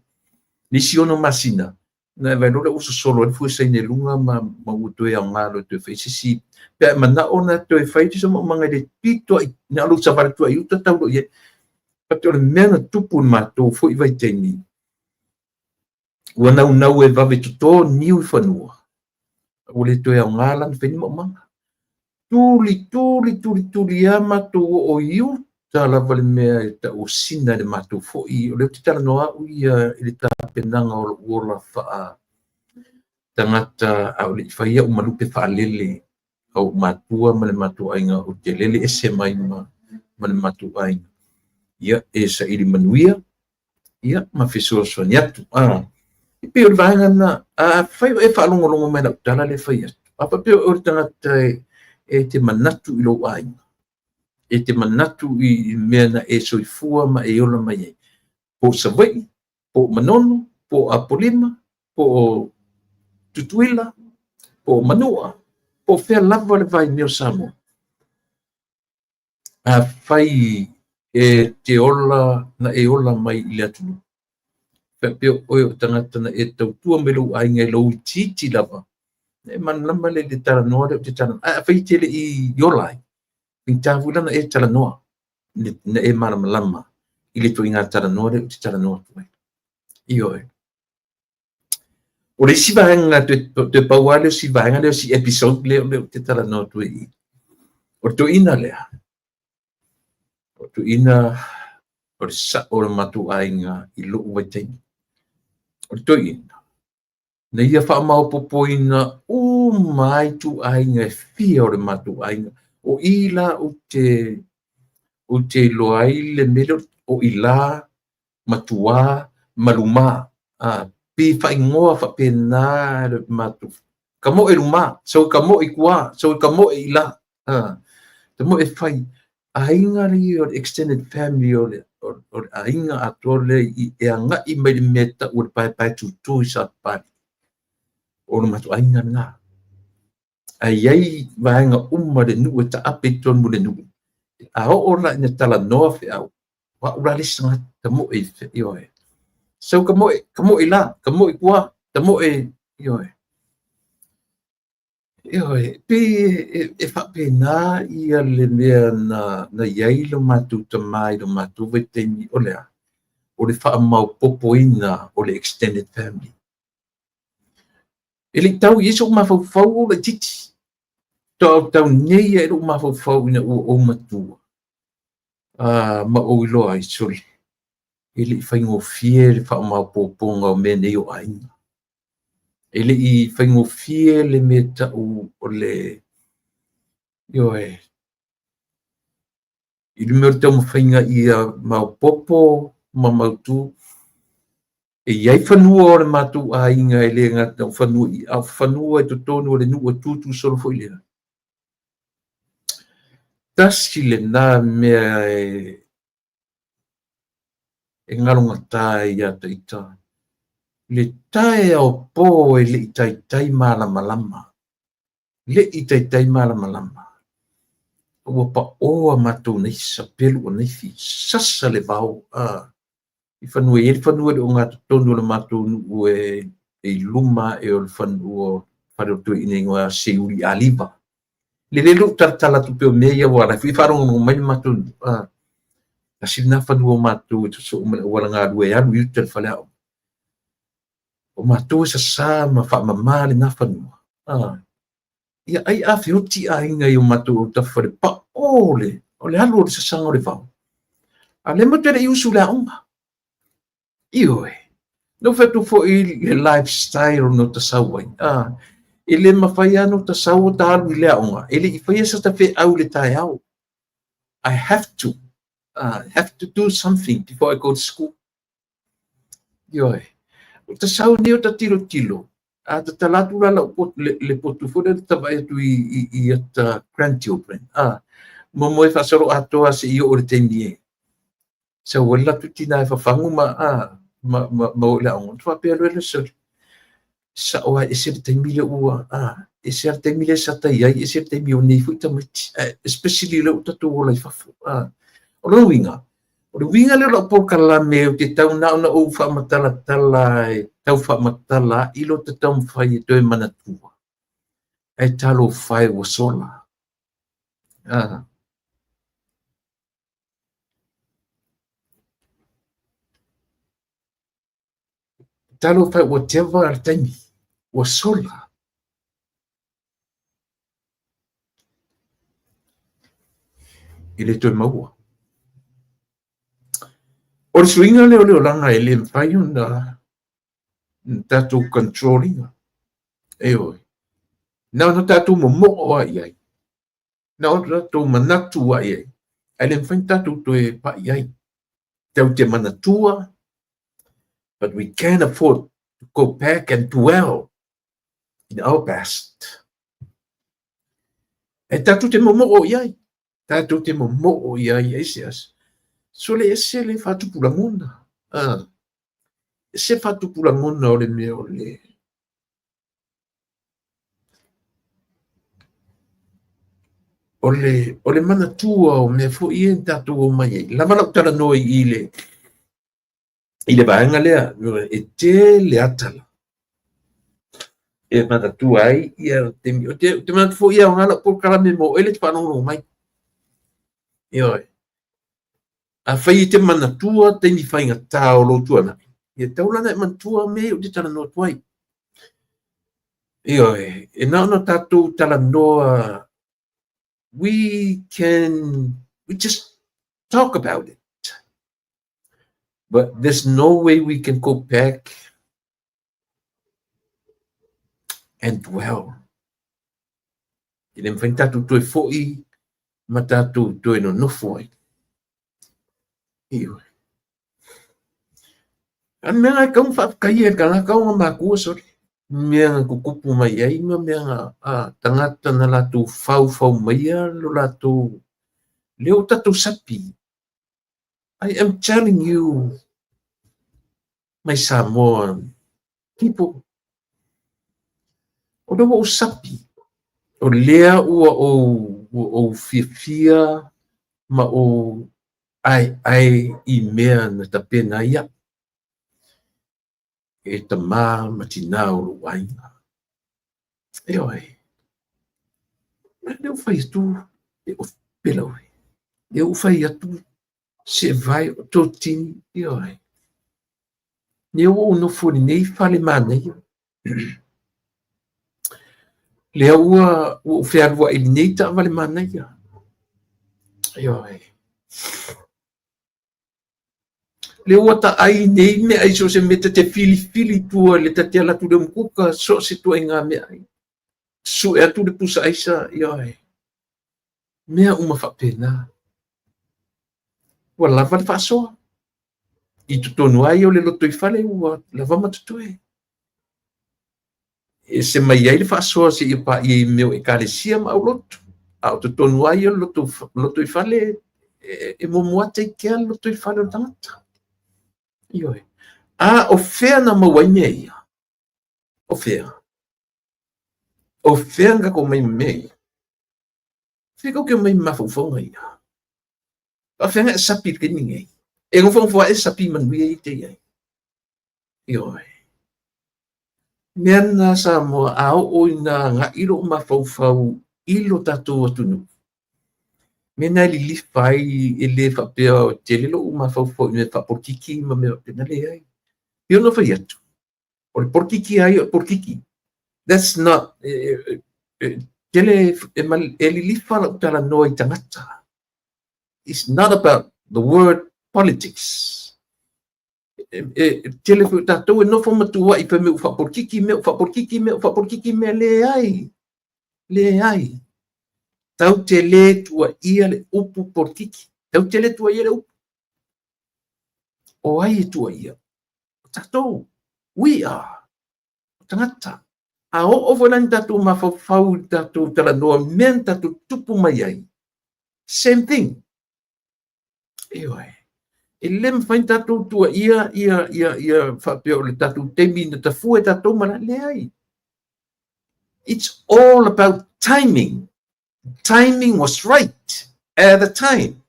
nisi ono masina na vai lo uso solo fu sai ne lunga ma uto ya ngalo to fe si pe mana ona to e fai so manga de pito na lu sa tu ai uta tau ye pato le mena tupu ma to fu i vai teni wana una e va to ni u fanua o le to ya ngala fe ni manga tuli ama to o iu tala vale mea ta o sina le mato fo i o le tala noa ui le ta penanga o la faa tangata au le faia o malupe faa lele au matua ma le matua ainga o te lele ese mai ma le matua ainga ia e sa ili manuia ia ma fesua soani atu i pe o le vaenga na fai e faa longo mea na utala le faia apa pe o le tangata e te manatu i lo ainga e te manatu i mea na e soifua ma e ola mai e. Po savai, po manono, po apolima, po tutuila, po manua, po fea lava le vai meo Samoa. A fai e te ola na e ola mai i le atunu. Peo o tangata na e tautua me lo ainga e lo titi lava. E manlama le tala noa le te tala. A fai tele i yolai. Pintavula na e tala noa. Na e malama i le to inga tala noa le te tala noa tuai. Io e. O le si vaenga te pauale si vaenga le si episode le te tala noa tuai. O to ina lea. O to ina o le sa o le matu ainga i lo uwaiteni. O to ina. Na ia wha mau popoina o mai tu ainga e fia o le matu ainga. O ila o te loai le mele o ila matua maluma pi fa ingoa fa pena le matu kamo e luma so kamo i kua so kamo e ila kamo e fai ainga ri o extended family o ainga atole i e anga i me meta o pai tu sa pa o le matu ainga na ai vaenga de nu ta ape ton mo le nu a o la na tala no fe au wa ura le sanga kamo e yo e so kamo ila kamo i kua kamo e yo e pe e fa pena i le mea na yai lo matu tamai lo matu veteni o le fa mau popoina o le extended family ele tau yeso ma fau le titi tau nei e lo ma fau ina o matu ma o ilo ai soli ele i faingo fie le fa mau poponga o me nei o ainga ele i faingo fie le meta o le yo e i le mea tau mawhainga i mau popo ma mautu e iai whanua o le matu a inga e le ngata whanua i au whanua e totonu o le nua tutu solo fo i lea tasi le nā mea e ngalonga tae i ata i tā le tae au pō e le i tai malama le i tai malama ua pa oa matou nei sa pelu o nei fi sasa le vau i whanua e whanua le o ngā tonu le matou nu e luma e o le whanua whanua tu i nengoa se uri aliva le lelu tala tu peo mea wala fi whanua mai matou kasi na whanua matou e so wala ngā rua e anu i uta le whalea o matou e sa ma wha mamale na whanua ia ai a whioti a inga i o matou o tawhare pa o le alu o le sasanga o le whau a le matere i usu le aunga io e no fetu fo i le lifestyle no tasawai e le mawhai anu tasawa talu i le aunga e le i whaia sa tafe au le tai au I have to do something before I go to school io e o tasawa ni o ta tilo ta talatu la le potu fo le tawai tu i ata grandchildren mo e fasoro atoa se i o le tenie se wala tu tina e fafangu ma o le aunga tu apea le sa oa e se te mile ua e se te mile sa tai ai e se te mile nei fu tamiti especially le utatu o le fafu o lo winga O le winga le lo por kalame o te tau na o whamatalala e tau whamatala I lo te tau mwhai e toi manatua. E talo whai wa sola. Talo whai whatever al taimi. Wa sola. I le toi maua. O le swinga leo leo langa e le mwhai una tatou controllinga. E oi. Nau no tatou mo o ai ai. Nau no tatou manatu ai ai. Ai le mwhai tatou toi pa ai. Tau te manatua. But we can't afford to go back and dwell in our past. E tatou te mo o ai. Tatou te mo o ai ai seas. So le ese le whatupulangona. Se whatupulangona o le mea o le. O le manatua o mea fo I e tatou o mai ai. Lama lau tala noi I le vaenga lea. E te le atala. E manatua ai. Te manatua fo ia o ngala por kalame mo. Ele te whanongo mai. Ioi. A whai te manatua te ni whainga tā o lo tuana. Ia taulana e manatua me o te tala noa tuai. Ioi. E nao no tātou tala noa. We just talk about it. But there's no way we can go back and dwell. I le mwhain tātou toi fo'i. Ma tātou toi no nofo ai. Ioi. An mea ngai kaung whapkai e kanga kaunga mākua sori. Mea ngā kukupu mai ai, mea ngā tangata na lātou whau maia, lo lātou leo tātou sapi. I am telling you, my Samoan people, o o sapi, o lea ua o fia ma o ai I mea na tapena ia. E ta mā matina o lo wainga. E oi. Leo whai tu e o pela oi. Leo whai atu se vai o tō tini. E oi. Leo o no furi nei whale mānei. Leo ua o whiarua ili nei ta wale mānei. E oi. Leo ata ai nei me ai so se meta te fili tua le ta te ala tu de mkuka so se tua inga me ai. So e atu de pusa aisa ioi. Mea uma whapena. Ua lava le whasoa. I tutonu ai o le loto I whale ua lava matutue. E se mai ai le whasoa se I pa I meo e kālesia ma au loto. Au tutonu ai o loto I whale e momuata I kea loto I whale o tangata. Ioi. O fea na mawaine ia. O fea. O fea nga ko mai mei. Fea ko mai mawhawhonga ia. O fea nga sapi ke ningai. E ngofongfoa e sapi manuia I te iai. Ioi. Meana sa mo ao o ina nga ilo mawhawhau ilo tatou atunu. Mena li lifai e le whapea o te lelo mawhawhau I me whaporkiki ma mea pena le ai. Io no fai atu. O le porkiki ai o porkiki. That's not tele e li lifa la utala noa I tangata. It's not about the word politics. Tele tatou e nofo matua I pe me whaporkiki me le ai. Le ai. Tau te le tua ia le upu porkiki. Tau te le tua ia le upu. O ai e tua ia. Tatou. We are. Tangata. A o volan tatou mawhawhau tatou tala noa men tatou tupu mai ai. Same thing. Eoi. E lem whain tatou tua ia whapeo le tatou temi na tafua tatou mana le ai. It's all about timing. Timing was right at the time.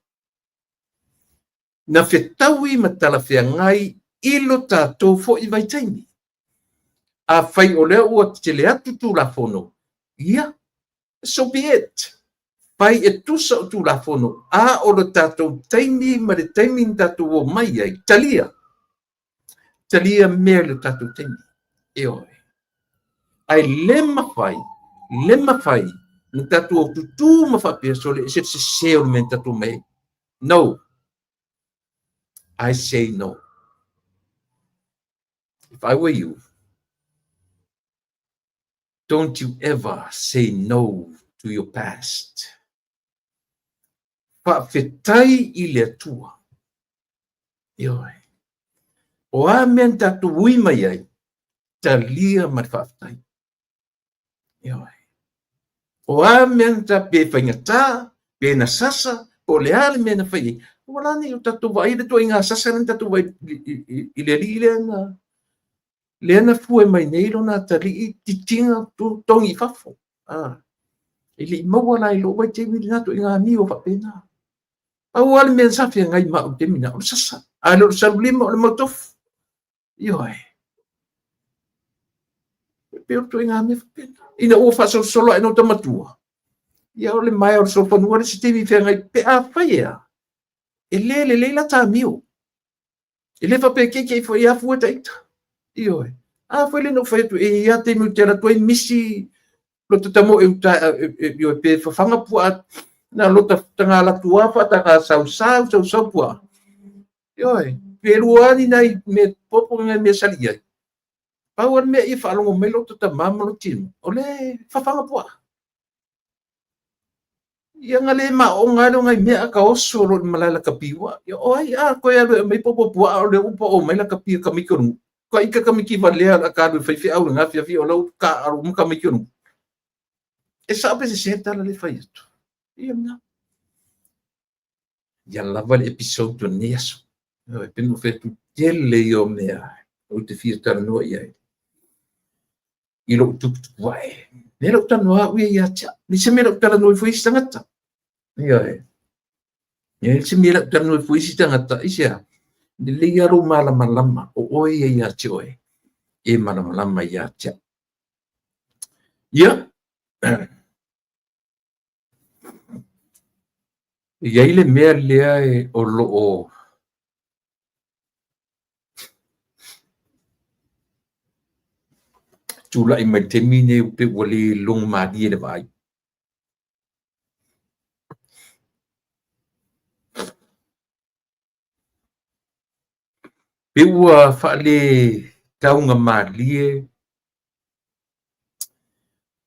na whetaui ma talawhiangai ilo tātou fo I vai taimi. A whai o lea ua te le atu tūlafono. Ia, so be it. Pai e tusa o tūlafono. A o le tātou taimi ma le taimi tātou o mai ai. Talia. Talia mea le tātou taimi. E oi. Ai lema fai. Na tātou o tutu ma whapea so le se seo men tātou mai. No. I say no. If I were you, don't you ever say no to your past. Whawhetai I le atua. Ioi. O a men tatu ui mai ai, ta lia ma whawhetai. Ioi. O a men ta pe whaingata, pe na sasa, po le ale me na whai. Wala ni o tatu vai, le toi ngā sasa na tatu vai I le li le ngā. Le ana fue mai nei lona tali titinga tongi fafo. Ili maua lai lo wai te wili nato I ngā mi o whapena. Au ale mea sawhia ngai ma o te mina o sasa. A lo salu lima o le mautofu. Ioi. Peo to I ngā mi whapena. Ina o whasa solo e no tamatua. Ia o le mai o so whanua le si te mi whea ngai pe a whaia. E le la tā mio. E le whape keke I whai a fua taita. Ioi. A foi le no foi tu e ia te mu tera toi misi lo te tamo e yo pe fanga pua na lo ta tanga la tua fa ta sau pua. Ioi. Pe luani nai me popo ngai me salia. Pa wan me I fa lo me lo te mama lo tin. Ole fa fanga pua. Ia ngale ma o ngalo ngai me ka oso lo malala kapiwa. Yo oi a ko ya me popo pua o le upo o me la kapia kamikonu. Ko ika kamiki valea la ka fai fi au nga fi o lo ka aru mu kamiki no e sabe se senta la le fai tu ia na ya la vale episode to neso e pino fe tu tele yo mea o te fi tar no ia I lo tu vai ne lo tan no wi ya cha ni se me lo tar no foi stangata ia e se me lo tar no foi stangata isia ni le ya ro malama o oi ya choi e malama ya cha ya ia ile mea lea e o lo o tula I mai temine pe wale long ma di le vai pe ua fale taunga ma lie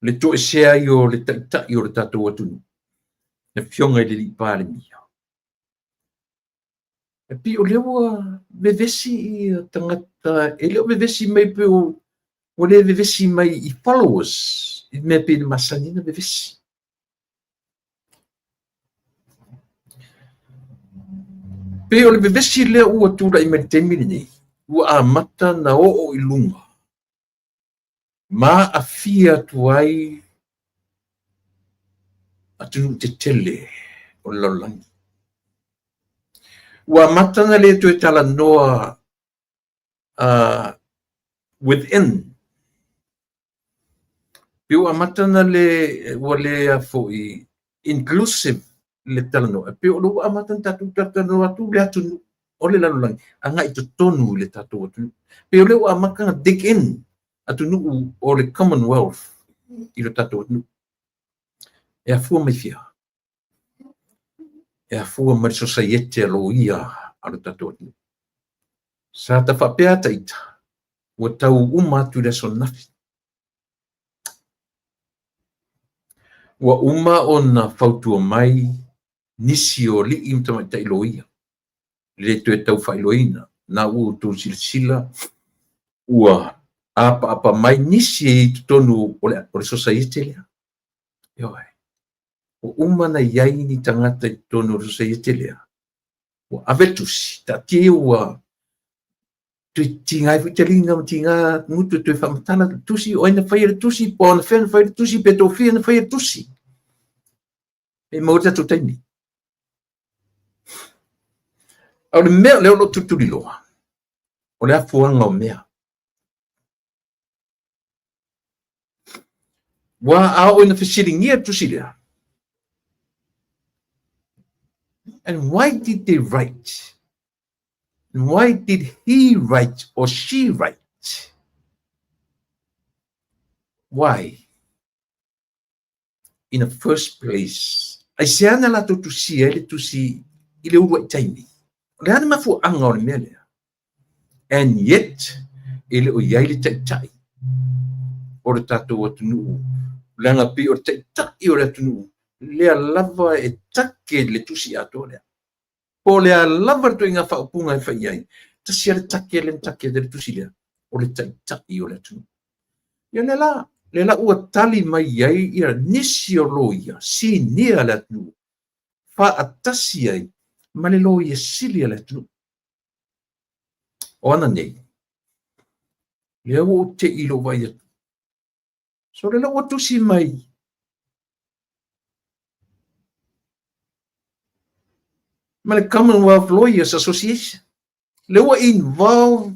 le to share yo le ta yo le tatu atu le fionga le li pale mia e pi o le ua bevesi I tangata e le bevesi mai pe o le bevesi mai I followers I me pe masanina bevesi pe o le bevesi le ua tula I me temini nei ua amata na o I lunga ma afia tuai atu te tele o lolangi ua amata na le tu tala noa within pe ua amata na le ua le fo I inclusive le tala noa pe o ua amata na tatu tata noa tu le atu o le lolangi anga I tonu le tatu atu pe o le ua amaka dig in atu nu o le Commonwealth I lo tatu atu e a fua mai fia e a fua mai society lo ia a lo tatu atu sa ta whapea taita ua tau uma tu le sonafi ua uma o na whautua mai nisi o li im tamai lo ia le tu e tau whailoina na u tu silsila ua apa mai nisi I tonu o le society lea Ioi. O uma na iai ni tangata I tonu o society lea. O avetusi, ta tia ua tu tingai futelina tinga mutu tu famatala tusi o ina fai tusi pon fen fai tusi petofia na fai tusi. E mo ta tu taimi. O le mea leo lo tuturi loa. O le afuanga o mea. Wa ao ina fesiringia tusilia. And why did they write? And why did he write or she write? Why? In the first place, ai se ana la tusi ele tusi ile ua taimi. Le ana mafu anga o le mea lea. And yet, ele o iai le tai o le tatou atunuu. Langa pi o le tai o le atunuu. Lea lava e take le tusi ato lea. Po lea lava to inga whaupunga e whai ai. Tasi ale take le le tusi lea. O le tai o le atunuu. Ia le la ua tali mai ai ia nisi o loia. Si nia le atunuu. Wha atasi ai. Ma le loia sili le atunuu. O ana nei. Lea o te ilo vai atu. So le la o tusi mai. Ma le Commonwealth Lawyers Association. Le ua involve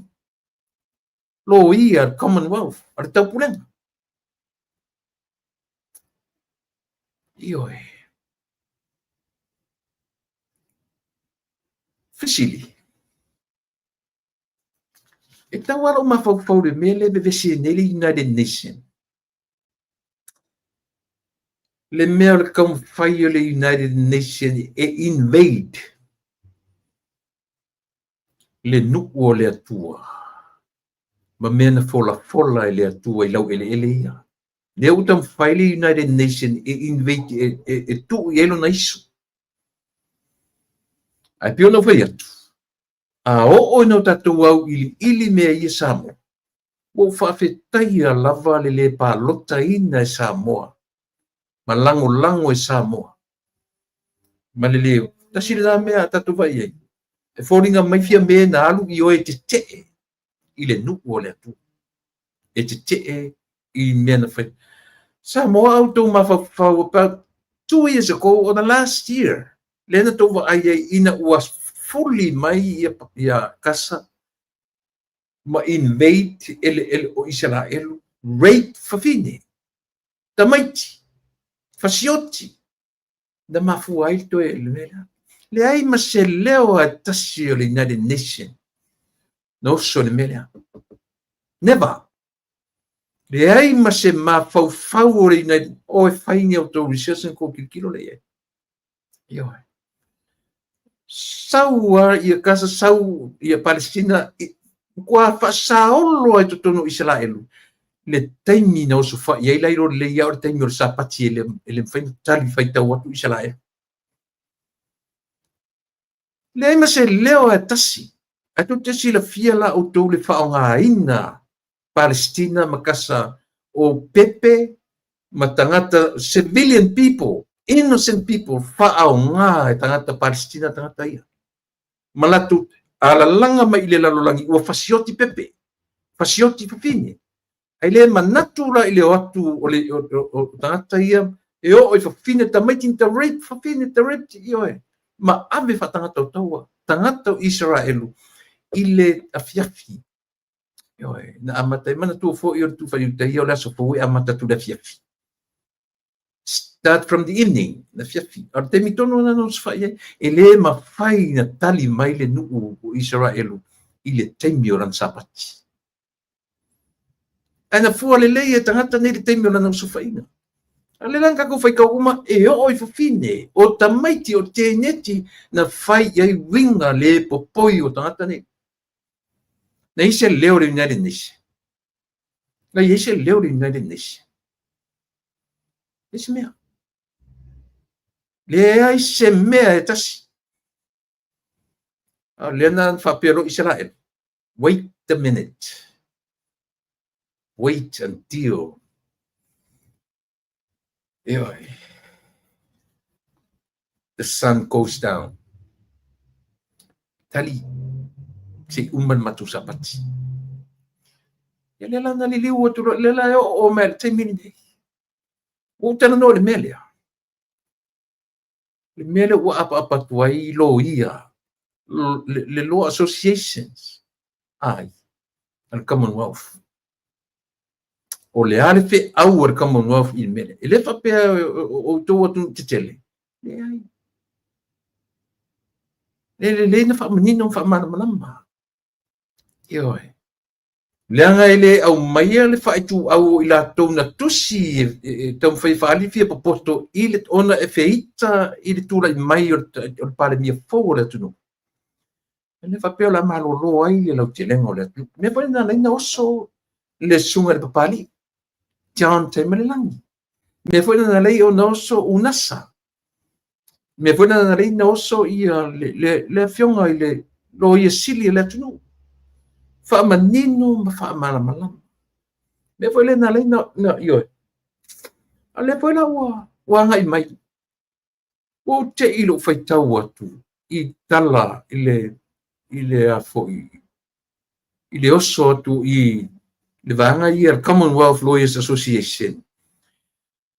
loia Commonwealth. Ar tau pulenga. Ioi. Fisili. E tau ala o mawhau le mele be vesi nele United Nations. Le mea le kaum whai o le United Nations e invade le nuku o le atua. Ma mea na fola e le atua i lau ele ia. Le utam whai le United Nations e invade e tu i elo na isu. Ai pio na whai atu. A o no tatou au ili mea i Samoa. Wo whawhetai a lava le pa lota ina e Samoa. Ma lango e Samoa. Ma le leo. Tasi le mea tatou vai ai. E whoringa mai fia mea na alu i oe te tee. I le nuku o le atu. E te tee i mea na whai. Samoa au tau mawhawhau about 2 years ago or the last year. Lena tau wa ai ina uas fully mai ia kasa ma invade ele o Israel rape fafine tamaiti fasioti da mafuai to ele le ai ma se leo a tasi o le United Nations no so le mele never le ai ma se mafau o le United o e faini autorization ko kilo le yo saua ia kasa sau ia Palestina kua whasaolo ai totono Israelu. Le taimi na osu wha iai lairo le ia o le taimi o le sapati ele mwhaina tali whaitau atu Israel. Le aima se leo a tasi. Atu tasi la fia la o tau le whaonga ina Palestina makasa o pepe matangata civilian people. Innocent people whaonga e tangata Palestina tangata ia. Malatu ala langa mai le lalolangi ua fasioti pepe. Fasioti fafine. Ai le manatu la ile watu o le tangata ia e o fafine tamaitin ta rape fafine ta rape io e. Ma ave fa tangata taua. Tangata Israelu ile afiafi. Io e. Na amata mana tu fo io tu fa yuta io la so fo amata tu da fiafi. Start from the evening, na fiafi. Ar te mitono na nos fai e le ma fai na tali mai le nuu o Israelu ile taimi o ran sapati. Ana fua le lei e tangata nei le taimi o ran sufaina. Ale langa ko fai ka uma e o i fine o tamaiti o te neti na fai ai winga le popoi o tangata nei. Na ise leo le United Nations. Na ise leo le United Nations. Ese mea. Le ai se mea e tasi. Le na whapero Israel. Wait a minute. Wait until the sun goes down. Tali. Si uman matu sapati. Ya lela na liliu atu lela o mel te mini. O tana no le melia. Le mele o apa tuai lo ia. le law associations ai al Commonwealth o le ale fe au al Commonwealth I mele e le fa pe o to atu tele le ai le na fa menino fa mana malama yo le anga ele au mai le fa tu au ila to na tusi tom fa fa ali fi posto ile ona e feita ile tu la mai o pare mia fora tu no le fa pe la malo lo ai le lo telengo le me fa na le no so le sunga de papali John Temelangi me fa na le o no so unasa me fa na le no so ia le fionga ile lo ia sili le tu no fa manino ma fa mala malama me foi le na le na yo ale foi la wa ngai mai o te ilo fai tau atu I tala ile a foi ile oso atu I le vanga I Commonwealth Lawyers Association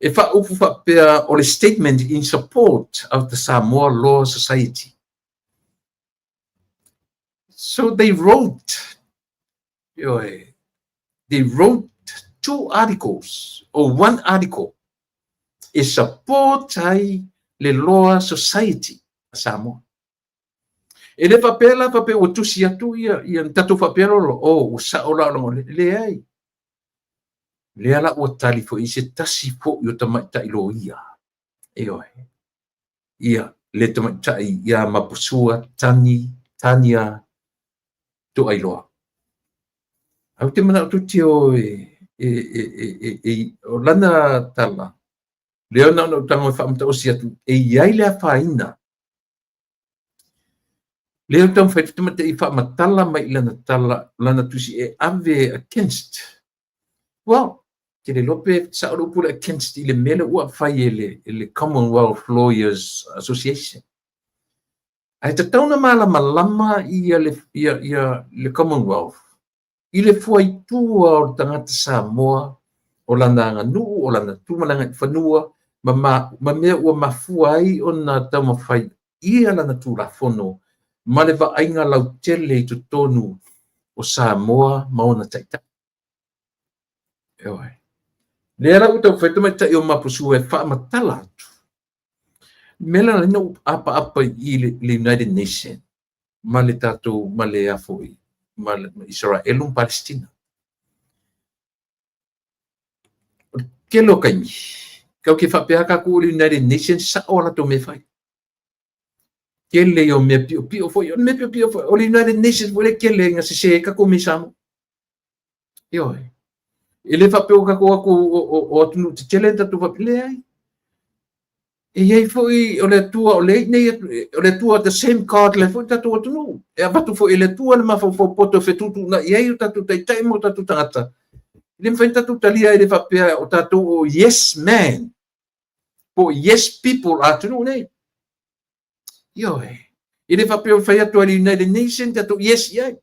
e fa ufu fa pea o le statement in support of the Samoa Law Society, so they wrote two articles or one article is support ai le Law Society Samoa. E le papela o tusi atu ia tatu papelo o sa ola le ai. Le ala o tali fo I se tasi fo yo tamaita ilo ia. Ia le tamaita ia mapusua tania to ailoa. Au te mana tu tio o lana tala. Leo na no tango fa mta o sia tu iai le faina. Leo tam fa te mata I fa matala mai lana tu si ave against. Well, ke le lope sa o pula against I le mele ua fai le Commonwealth Lawyers Association. Ai te tauna malama ia le Commonwealth. I le fuai tua o tangata Samoa o lana nganu o lana tumalanga whanua ma mea ua mafua ai o na taumawhai ia lana tūra whono ma le wa ainga lau tele I tonu o Samoa maona taita. Eoi. Le ala utau whaitama tai o mapusu e wha matala atu. Mela na ina apa I le United Nations ma le tatou ma le afoi. Israel Palestina. Kelo kaimi. Kau ke whapeaka ko le United Nations sa ola to me fai. Kele yo me pio foi, me pio foi. O le United Nations wole kele nga se ka ko misamo. Yo. Ele whapeo ko o tunu te chelenta tu whapile ai. E iei foi o le tua o le nei o le tua the same card le foi tatu tunu e avatu foi le tua le mafo poto fetutu na iei tatu tai mo tatu tangata le foi tatu talia ele fa o tatu o yes man po yes people atunu nei yo ele fa pe fa atu ali United Nations tatu yes iei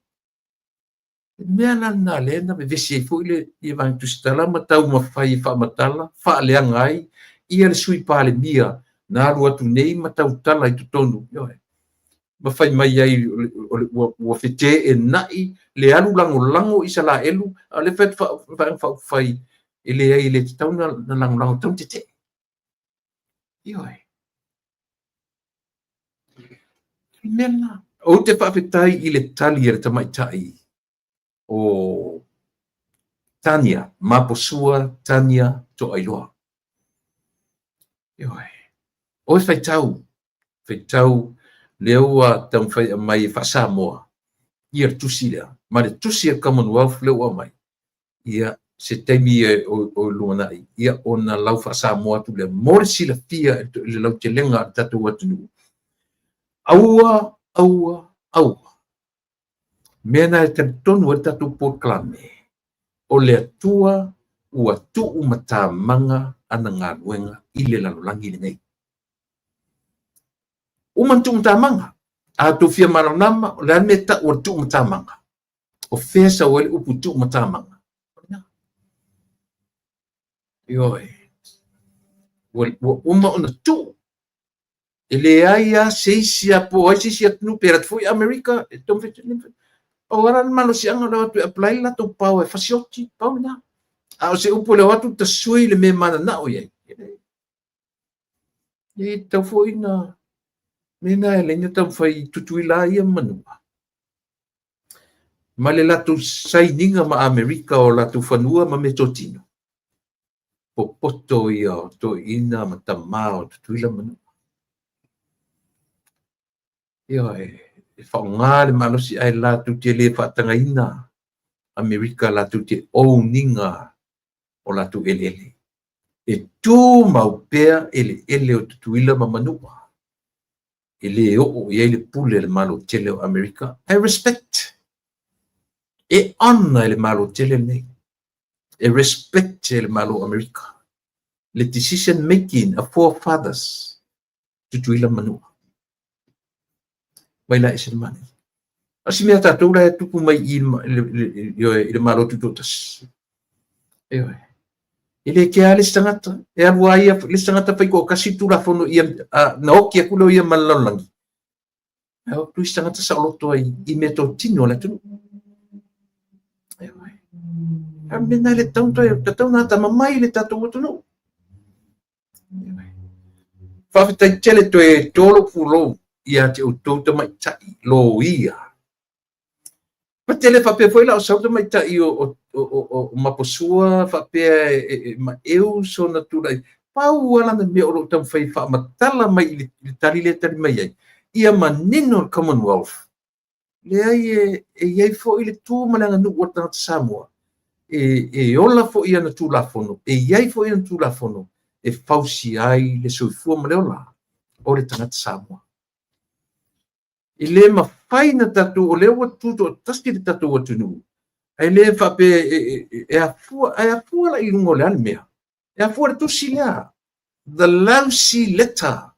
me na le na vesi foi le i van tu stala matau ma fai fa matala fa le ngai ia le sui pale mia na rua tu nei matau tala I tonu yo ma fai mai ai o fete e nai le alu lango I sala elu le fet fa fai ele ai le tau na lango tau tete yo mena o te fa fetai I le tali e tamai tai o Tania maposua Tania to ailoa. O fai tau leua tam fai mai fa Samoa ia tusi lea ma le tusi Commonwealth leua mai ia se temi o luana ia ona lau fa Samoa tu le morsi la fia le lau te lenga tatu watu aua mena te tonu tatu proclame o le tua ua tu matamanga ana ngaruenga I le lalolangi le nei. Umantu matamanga a tu fia maranama o le meta o tu matamanga o fesa o le upu tu matamanga. Yoi. Uma ona tu e le aia seisia po ai seisia tunu pera foi America e tom fe o ara malo si anga la tu apply la to pau e fasioti pau na a o se upo le watu ta sui le me mana na o ye e tau foi na me na ele ni tau fai tutui la ia manu ma le latu saininga ma America o latu fanua ma me totino po poto ia to ina ma tamao tutui la manu ia e whaonga le malosi ai latu te le whatangaina America latu te owninga o latu ele. E tū mau pea ele o tutuila ma manua. Ele o le pule le malo tele o America. I respect. E ana le malo tele nei. E respect le malo America. Le decision making of forefathers tutuila manua. Mai la ese mani. Asi mea tātou la e tupu mai i le malo tutotas. Eoi. Ele ke ale stangata e alu ai le stangata pai ko kasi tu la fono ia na o ke kulo ia malalangi e o tu stangata sa loto ai I meto tino la tu e mena le tanto e tau na ta mai le tato tu no fa fita tele to e tolo fulo ia te o to mai tai lo ia pa tele fa pe foi la o sa mai tai o maposua fa pe ma eu so natural pau ala na me o tam fai fa matala mai le tali mai ai ia manino Commonwealth le ai ai fo ile tu malanga nu o ta Samoa e ola fo ia na tu la fono e ai fo ia na tu la fono e fausi ai le soifua ma le ola o le tangata Samoa i le mawhai na tatu o leo tuto o taski le tatu o tunu. Ai le whape e a fua la I rungo le almea. E a fua le tusi lea. The lousy letter.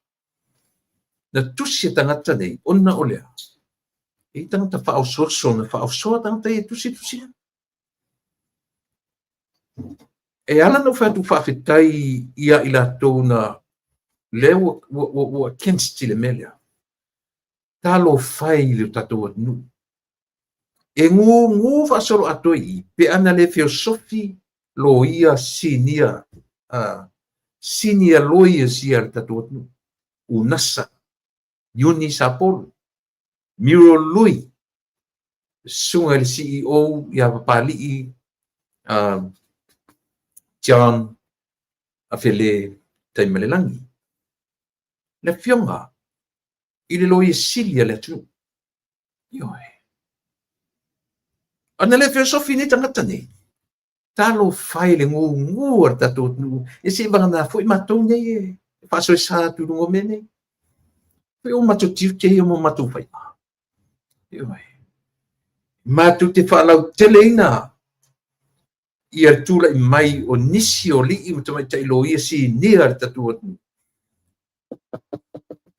Na tusi e tangata nei, onna o lea. E tangata whaososo na whaosoa tangata e tusi lea. E ala no whatu whawhetai ia ila tō na leo wa kensti le melea. Talo fai le tatou anu. E ngu fasolo atoi pe ana le filosofi lo ia sinia sinia loia sia le tatou anu. Unasa, Yuni Sapolo, Miro Lui, sunga le CEO ia papali John Afele Taimalelangi. Le fionga I le loia silia le tu. Ioi. Ana le filosofi ni tangata ni. Talo fai le ngu ar tatou nu. E se vanga foi matou nei e faso sa tu ngo mene. Foi o matou tiu ke o matou fai. Ioi. Matou te falau teleina. Ia tula I mai o nisi o li I mtamai tai loia si ni ar tatou nu.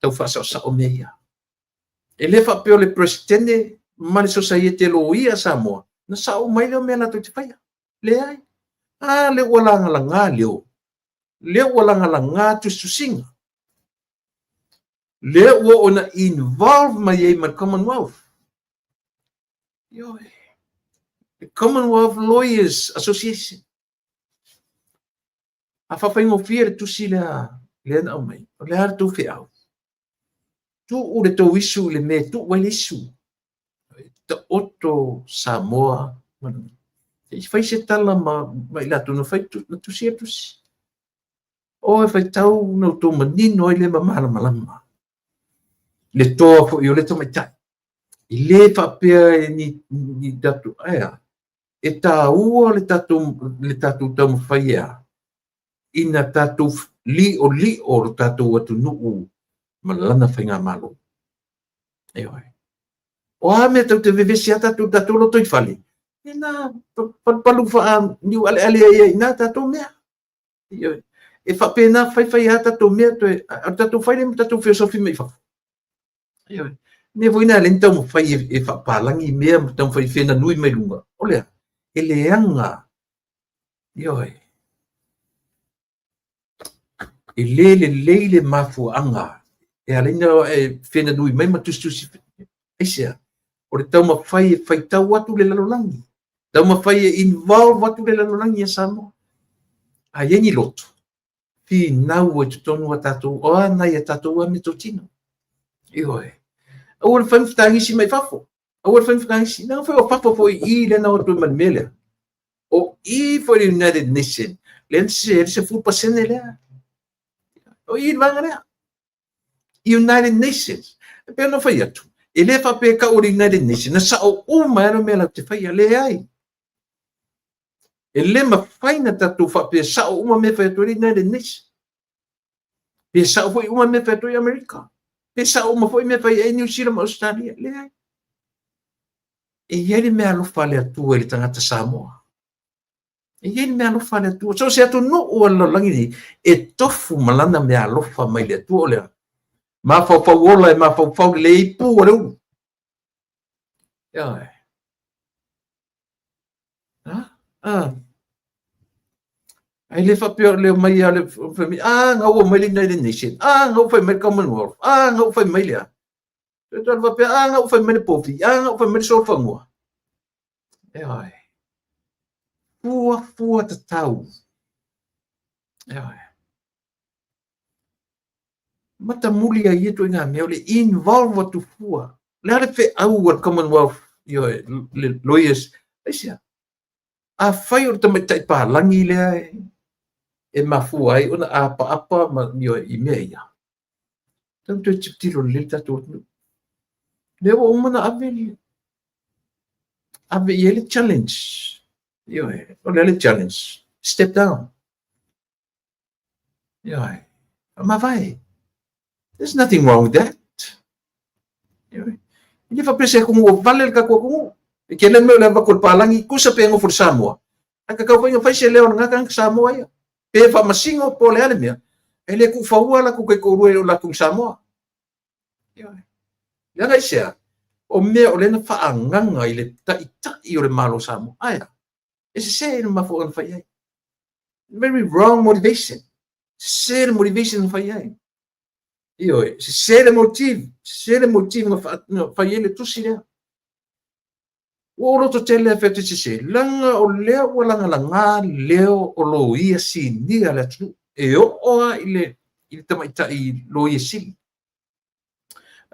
Tau faso sa o meia. E le fa peo le presidente mani society lo ia Samoa. Na sa o mai leo mea na te whaia. Le ai. Le walanga la ngā leo. Le walanga la ngā tustusinga. Le ua ona involve mai ei ma Commonwealth. Ioi. The Commonwealth Lawyers Association. A whawhaingo whiere tusi le na o mai. O le hara tu whiau. Tu ure tō isu le me tu wai isu. Ta oto Samoa. E whai se tala ma ila tuna whai na tusi a tusi. O e whai tau na tō manino I le mamara malama. Le toa fo I o le tō mai tai. I le whapea ni datu aia. E tā ua le tatu tamu whai ea. Ina tatu li o tatu atu nuu. Malana whainga malo. Eoi. O a mea tau te vevesi a tatu lo toi whali. E nā, palu wha niu ale ai nā tatu mea. Eoi. E whape nā whai a tatu mea, a tatu whai le tatu filosofi mei whafu. Eoi. Ne voi nā len tau mo whai e whapalangi mea, tau whai whena nui mai lunga. Olea, e leanga. Eoi. E leile mafu anga. e alina fena nui mai matustusi aisia o le tau mawhai e whaitau atu le lalolangi tau mawhai e involve atu le lalolangi e Samoa a yengi loto fi nau e tutonu a tatou o anai a tatou a me totino ioe au le whaimwhitangisi mai fafo au le whaimwhitangisi nang whai o fafo fo I le na o tu manmele o I for the United Nations len se full percent lea o I vanga lea United Nations pe no fai atu e le fa pe ka o United Nations na sa o uma era me la te fai le ai e le ma fai na tatu fa pe sa o uma me fai to United Nations pe sa o foi uma me fai to America pe sa o uma foi me fai e New Zealand Australia le ai e ele me alo fale atu ele tangata Samoa e ele me alo fale atu so se atu no o lo langi e tofu malana me alo fa mai le atu le ma fa ola e ma fa le ipu o le u ya ai le fa pe le mai ale fami nga o mai le United Nation nga o fa mai Commonwealth nga o fa mai le te va pe nga o fa mai pofi nga o fa mai so fa mo ai fua te tau ai mata muli ai to nga me le involve tu fua le ale fe au o Commonwealth yo le lawyers asia a fai o te mai tai pa langi le e mafua ai ona apa ma yo I meia tanto tiro le tato le o mana ave ele challenge yo o le challenge step down yo ma vai there's nothing wrong with that yo ele fa prese ko mo vale ka ko e ke le me le va ko palangi ku sa pe ngo for Samoa aka ka foi fai se le on nga Samoa ya pe fa masingo po le ale mea ele ku fa ua la ku ke ko rue la ku Samoa yo ya ga sia o mea o lena whaanganga I le tai o le malo Samoa. Aia, e se na mafo an whai ai. Very wrong motivation. Se na motivation whai ai. Io se na motive nga whai ai le tusi lea. O roto tele a whete se langa o lea o langa langa leo o lo ia si nia le atu. E o oa I le tamaitai lo ia si.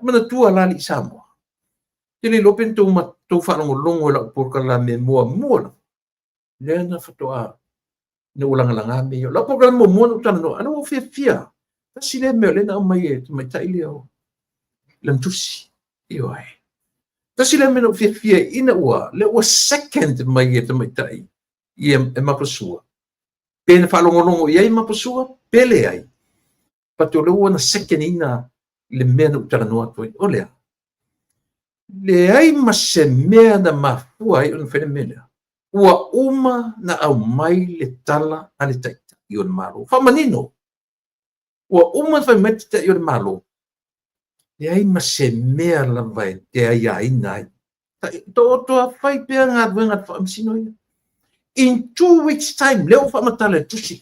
Mana tua lali Samoa. Tele lopen tau whanongolongo la porka la me mua le na whatoa ne ulanga me yo la porka la mua utana no ano o fia ta sile me le na mai e mai tai leo lantusi io ai ta sile me no fia ina ua le o second mai e mai tai e mapasua pe na whanongolongo ia mapasua pele ai pato le ua na second ina le mea na utana no atoi o lea le ai ma se mea na mafua ai on fenomena ua uma na au mai le tala ale taita I on malo fa manino ua uma fa meta I on malo le ai ma se mea la vai te ai ai nai to fai pe nga venga fa msino in 2 weeks time leo fa matale tusi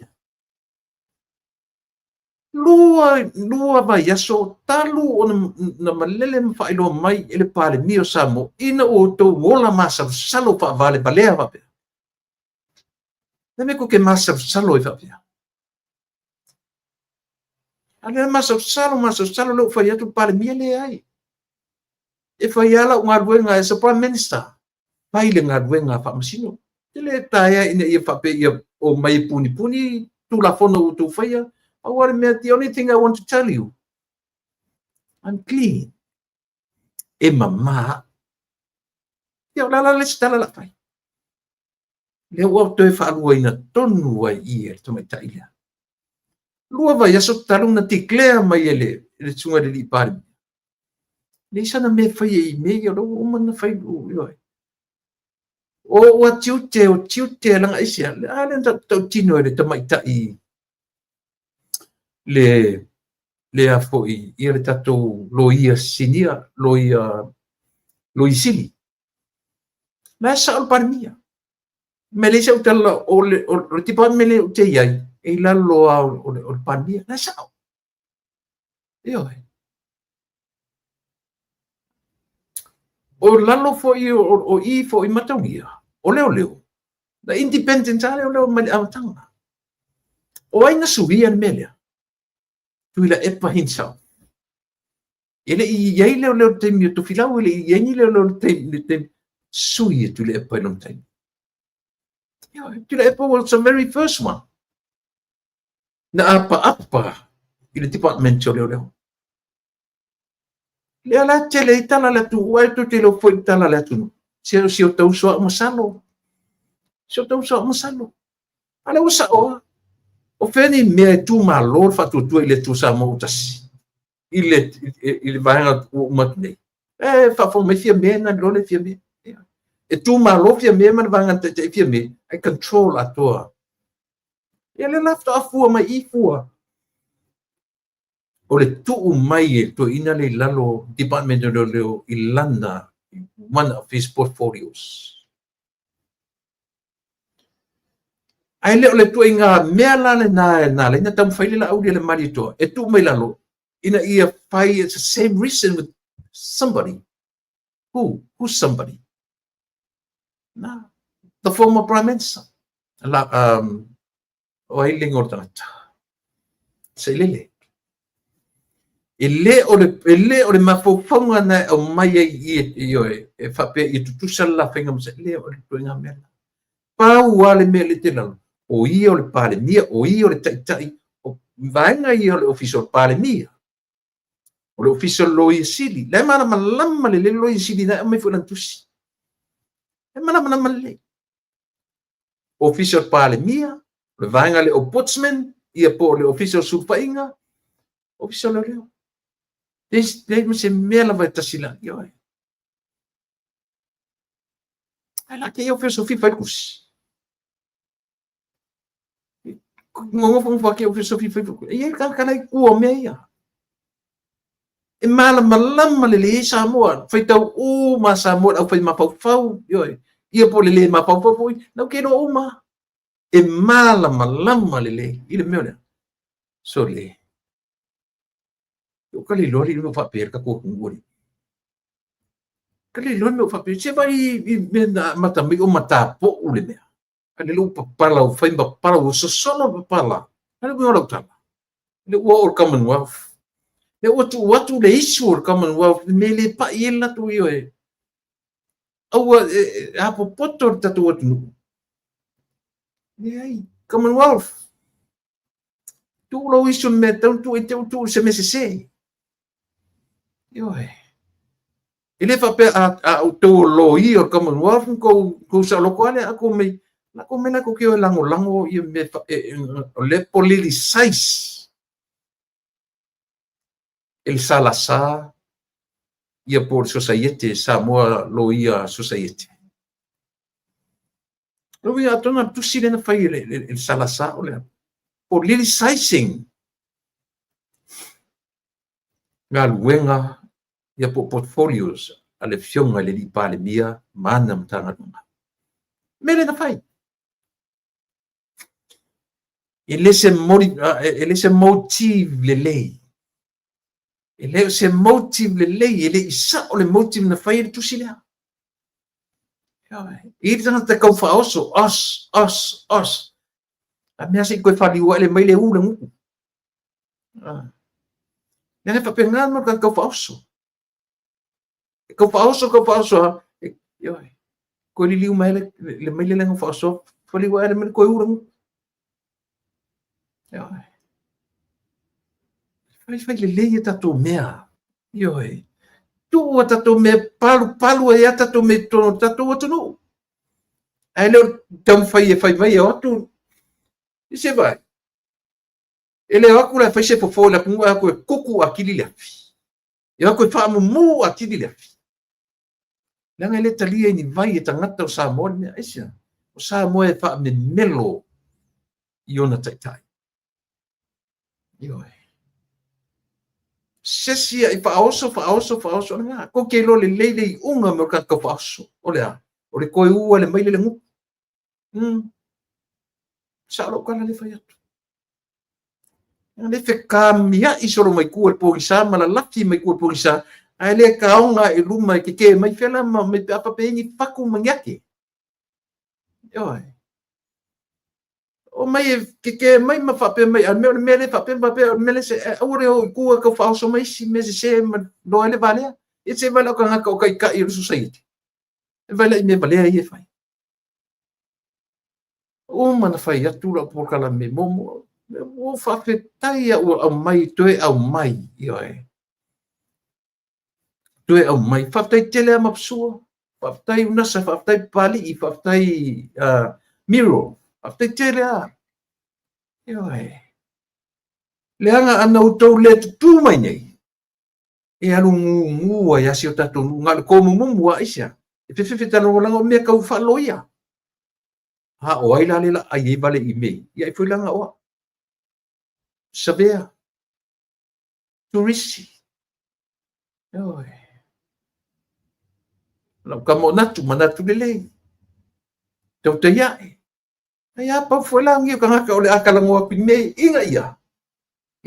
lua vai aso talu ona na malele fa ilo mai ele pale mio Samo ina o to wola masa salo fa vale balea va pe me ko ke masa salo fa pe ale masa salo lo fa ya tu pale mia le ai e fa ya la nga ruenga e sa prime minister pai le nga ruenga fa masino ele taia ina ia fa pe ia o mai puni tu la fono tu fa ya the only thing I want to tell you, I'm clean. E mama. Ia la le stala la fai. Le o to e fa lua ina tonu ai ia to mai taila. Lua vai aso talu na tiklea mai ele tsunga de lipari. Le sana me fai e me ia lo o mana fai lu. O tiute langa isia. Ale ta tino ele to mai tai. Le a foi ia le tatou loia sinia loisili na sa o parmia me le sa tala o tipo me le te ai e la lo o parmia na sa io o lalo foi o I foi matongia o leo na independent ale o leo mai amatanga o ai na suia melia tuila epa hinsau ele I yai leo te mi to filau ele I yai leo te suia tuila epa non te tuila epa was the very first one na apa ile department leo le ala tele tala la tu wai tu te lo foi tala la tu se o tau so masalo se o tau so masalo ala usa o feni me tu malo fa tu ile tu sa mo tas ile vai o matne fa fo me fia me na lo le fia me e tu malo fia me man vanga te fia me I control a toa ele lafta afua mai I fua o le tuu mai e to ina le lalo department o leo I lana one of his portfolios. Ai leo le tu inga mea lale na le ina tam whaile la aulia le marito e tu mai lalo ina ia whai it's the same reason with somebody. Who's somebody? Na, the former prime minister. O ai le ngortangata. Se lele. Ele o le mafofonga na o mai e fape I tutusa la whenga msa ele o le tuenga mea. Pau wale mea le te lalo. O ia o le pale mia, o ia o le taitai, o vaenga ia o le official pale mia. O le official loi sili. Le mana malama le loi sili na mai fulan tusi. Le mana malama le. Official pale mia, le vaenga le ombudsman, ia po le official supainga, official le leo. Dei se mela vai tasila yo. Ala ke yo feso fi focus. Ngo fo fa ke yo feso fi focus. E kan ai ku o meia. E mala malama le sa mo, foi tau o ma sa mo au foi ma pau yo. Ia po le ma pau não quero uma. E mala malama le ile meona. So le o kali lori no fa per ka ko ngori kali lori no fa per se vai mata mi o mata po ule me kali lu pala o fa pala o so sono pala kali mo lo tala le o commonwealth le watu le issue o commonwealth me le pa yela tu yo e au a po poto tatu watu nei commonwealth tu lo issue me tu se me se yo ele fa pe a to lo I o commonwealth ko sa lo kwale ako me na ko ke lango I me le politicize el Salazar ia por society Samoa lo ia society lo ia tona tu sile na fai el Salazar ole politicizing ngaluenga ia po portfolios ale fionga le li pale mia mana mtanga nunga mele na fai ele se motive le lei ele se motive le lei ele isa o le motive na fai tu sila ele tanga kau fa oso os a mea se koe fali ua ele mai le ula nguku nene pa pengan mo kau fa oso kau fa oso ko li liu mai le mai le fa oso fali ua ele mai koe ula nguku fai le lei tato mea tu tato me palu e tato me tono tato watu ai le tam fai vai otu se vai ele aku la fai se fofo la kunga aku kuku akili le e aku fa mu akili le langa le talia ni vai e tangata o Samoa me asia o Samoa e fa me melo iona tai sesia I fa oso nga ko ke lo le lei unga mo ka fa oso o le koe ua le mai le ngu sa lo kana le fa atu le fe kamia I solo mai ku le polisa ma la laki mai ku polisa ai le kaonga e luma ke mai fela ma me apa pe ni paku mangiake oi o mai ke mai ma fa pe mai me le fa pe me le se ore o ku ka fa so mai si me se ma do le vale e se vale ka ka i society vale me vale ai fai o mana fai atu la por kala me mo o fa pe tai o mai toe au mai oi toe au mai fa tai tele ma psua fa tai una sa fa tai pali i fa tai miro fa tai tele a oi le anga ana o tau le tu mai nei e alu ngu ya si o tatu ngal ko mu mu wa isa e fe talo la me ka fa loia ha o ai la le la ai vale i me ia foi langa o sabea turisti oi la ka mo natu manatu le tau te ia ai apa foi la ngi ka ka ole akala ngo pi me inga ia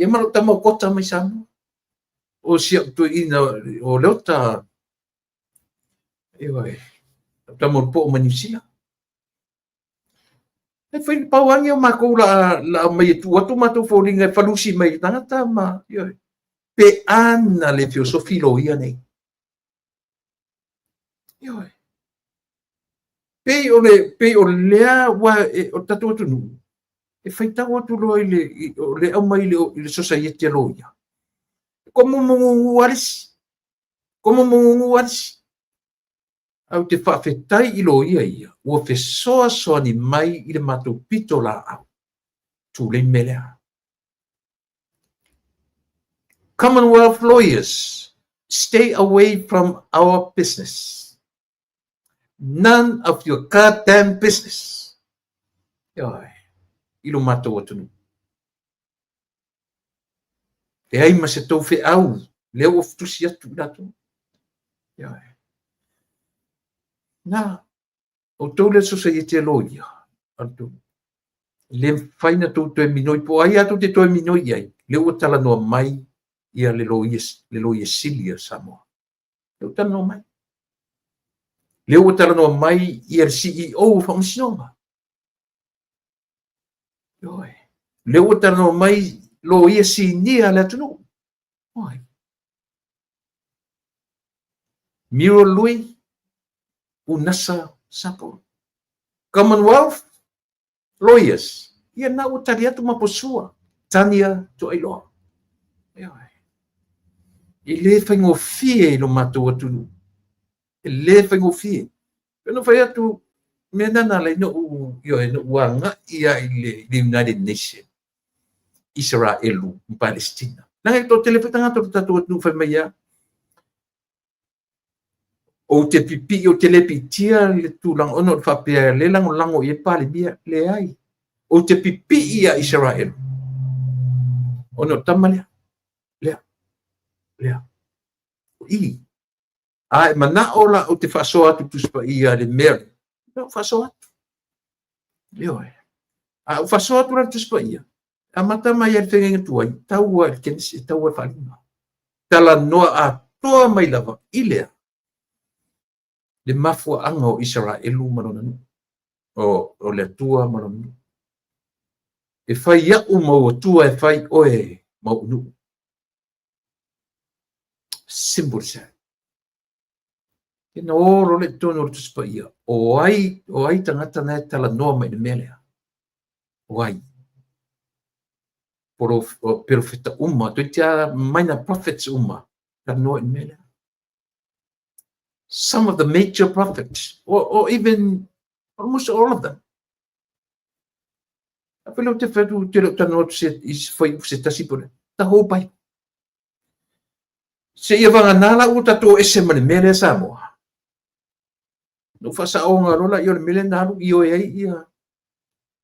e maro tamo kota mai samu o sia tu ina o lota oi tamo po manisia e foi pauangi o mako la mai tu atu matu folinga falusi mai tangata ma oi pe ana le filosofia ia nei oi pe o lea wa o tatu atu nu e fai tau atu lo le au mai le society loia como mungu arisi au te whawhetai i lo ia ua whesoa ni mai i le matou pito la au tu le melea Commonwealth lawyers stay away from our business. None of your goddamn business. Yoi, ilo matou atunu. E ai ma se tau whi au, leo of tusi atu nato. Yoi. Nā, o tau le society a loia, atu. Le whaina tau toe minoi, po ai atu te toe minoi ai, leo o tala noa mai, ia le loia silia Samoa. Leo tala noa mai. Leo o tala noa mai, ia le CEO whamasinonga. Yoi. Leo o tala noa mai, loia sinia le atunu. Oi. Miro lui, unasa sapo. Commonwealth lawyers, ia na o tali atu maposua, tania to ailoa. Yoi. I le whaingofie i lo matou atunu. I le whaingofie. Peno whai atu, mea nana lai no wanga ia i le United Nations. Israelu, Palestina. Nang ito telefitanga to tatu atu whai mai ia. O te pipi o telepitia le tulang ono whapea le lango i pale bia le ai. O te pipi ia Israelu. Ono tamalea. Lea. I. Ai mana ola o te whasoa atu tuspa ia le Mary. No whasoa atu. Leo e. A o whasoa atu rana tuspa ia. A mata mai ar whengenga tuai. Taua ar kenisi, taua whalima. Tala noa a toa mai lava. Ilea. Le mafua anga o Israelu marona nu. O le tua marona nu. E whai iau mau o tua e whai oe mau nu. Simple sa. Kena oro le tono o tuspa ia. O ai tangata na tala noa mai le melea. O ai. Pero feta uma. Tu tia maina prophets uma. Ta noa in melea. Some of the major prophets. Or even almost all of them. Apelo te fetu te lo tano se tasi pole. Ta hopai. Se ia vanga nala u tato ese mane mele Samoa. No fasa o nga rola yo mele nalu yo ai ia.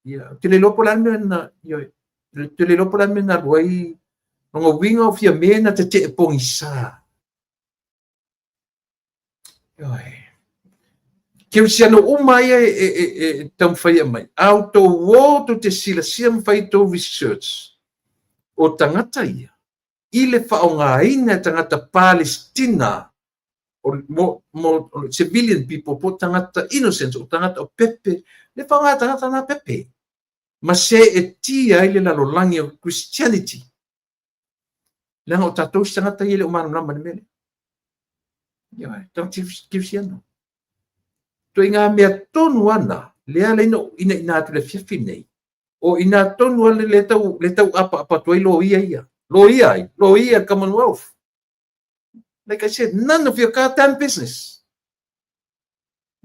Ia te le lopo la mena yo. Te le lopo la mena roi. Ngo winga o fia mena te pongisa. Yo ai. Keu siano umai e tam fai mai. Auto wo to te sila siam fai to research. O tangata ia. i le whaongaina tangata Palestina, o civilian people, po tangata innocence, o tangata o pepe, le whaonga tangata na pepe. Ma se e tia i le lalolangi o Christianity. Langa o tatou tangata i le umano nama ni mele. Ia, tang tifsiano. To inga mea tonu ana, lea le ina atu le fiafi nei. O ina tonu ana le tau apa tuai lo ia. Lo ia Commonwealth. Like I said, none of your goddamn business.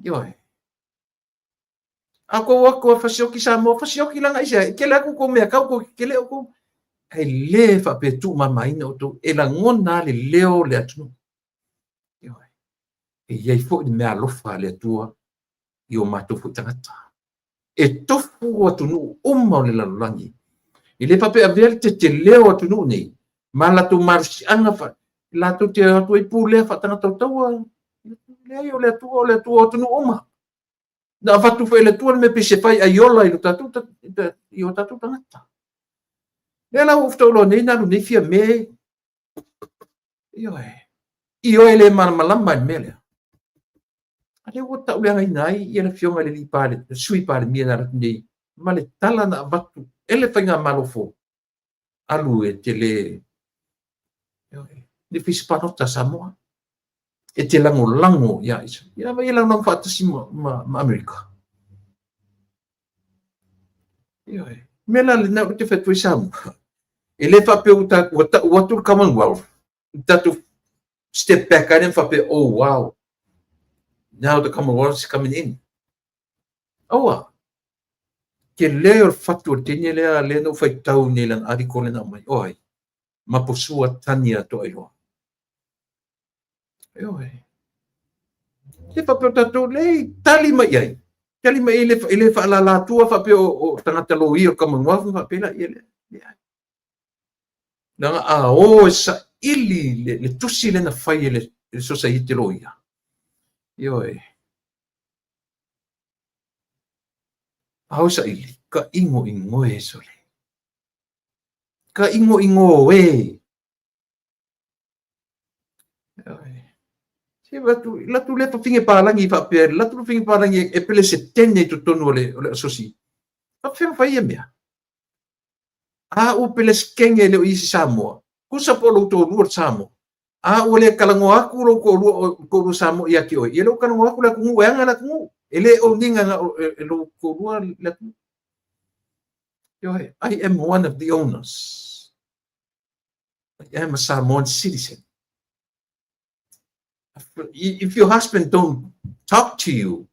Ia. Ako fasioki sa mo, fasioki lang isa. Kele ako ko mea kau ko kele ako. Ai le fa pe tu mama ina o to e la ngona le leo le atu. Ia. E iai fo ni mea lofa le atua i o matofu tangata. E tofu atu nu o le lalulangi. I le pape avel te leo atu nu nei. Ma la tu marsi anga fa. La tu te atu i pule fa tangata o taua. Le atua atu nu oma. Na fatu fa le tua me pese fai aiola i tatu i o tatu tangata. Le la ufto lo nei na lu nei fia me. Io e le malama mele. Ale o ta uanga nai i le fionga le lipale, sui pale mi na nei. Ma le tala na batu ele fainga malofo. Alu e te le fispanota Samoa. E te lango ia isa. Ia vai lango fatasi ma Amerika. Ia. Mela le na te fetu Samoa. E le fa pe o tu Commonwealth. Tatu step back and fa pe oh wow. Now the Commonwealth is coming in. Oh. Ke leo fatu tene le no fai tau ni lang ariko le na mai. Oi. Maposua tania to ilo. Oi. Ke fa pe tatu le tali mai ai. Tali mai ele fa la tua fa pe o tangata lo i o Commonwealth fa pe la ele. Nanga sa ili le tusi le na fai le society lo ia. Oi. Sa ili ka ingo e sole. Ka ingo e. Si latu le finge palangi fa per latu finge palangi e pele se tenne to tono le sosi. Fa fai mea. O pele skenge le isi Samoa. Kusa polo to luar Samoa. O le kalango aku lo ko Samoa ia ki o. Ia lo kalango aku la kungu anga la kungu. Ele o ninga lo ko luar la kungu. I am one of the owners. I am a Samoan citizen. If your husband don't talk to you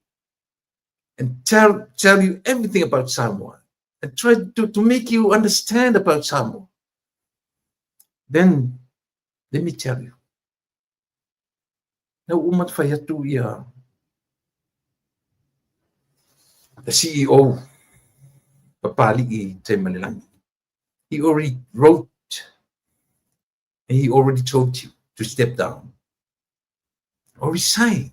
and tell you everything about Samoa and try to make you understand about Samoa, then let me tell you. Now, umat fayatu ia the CEO Papali i Te Malilangi. He already wrote and he already told you to step down or resign.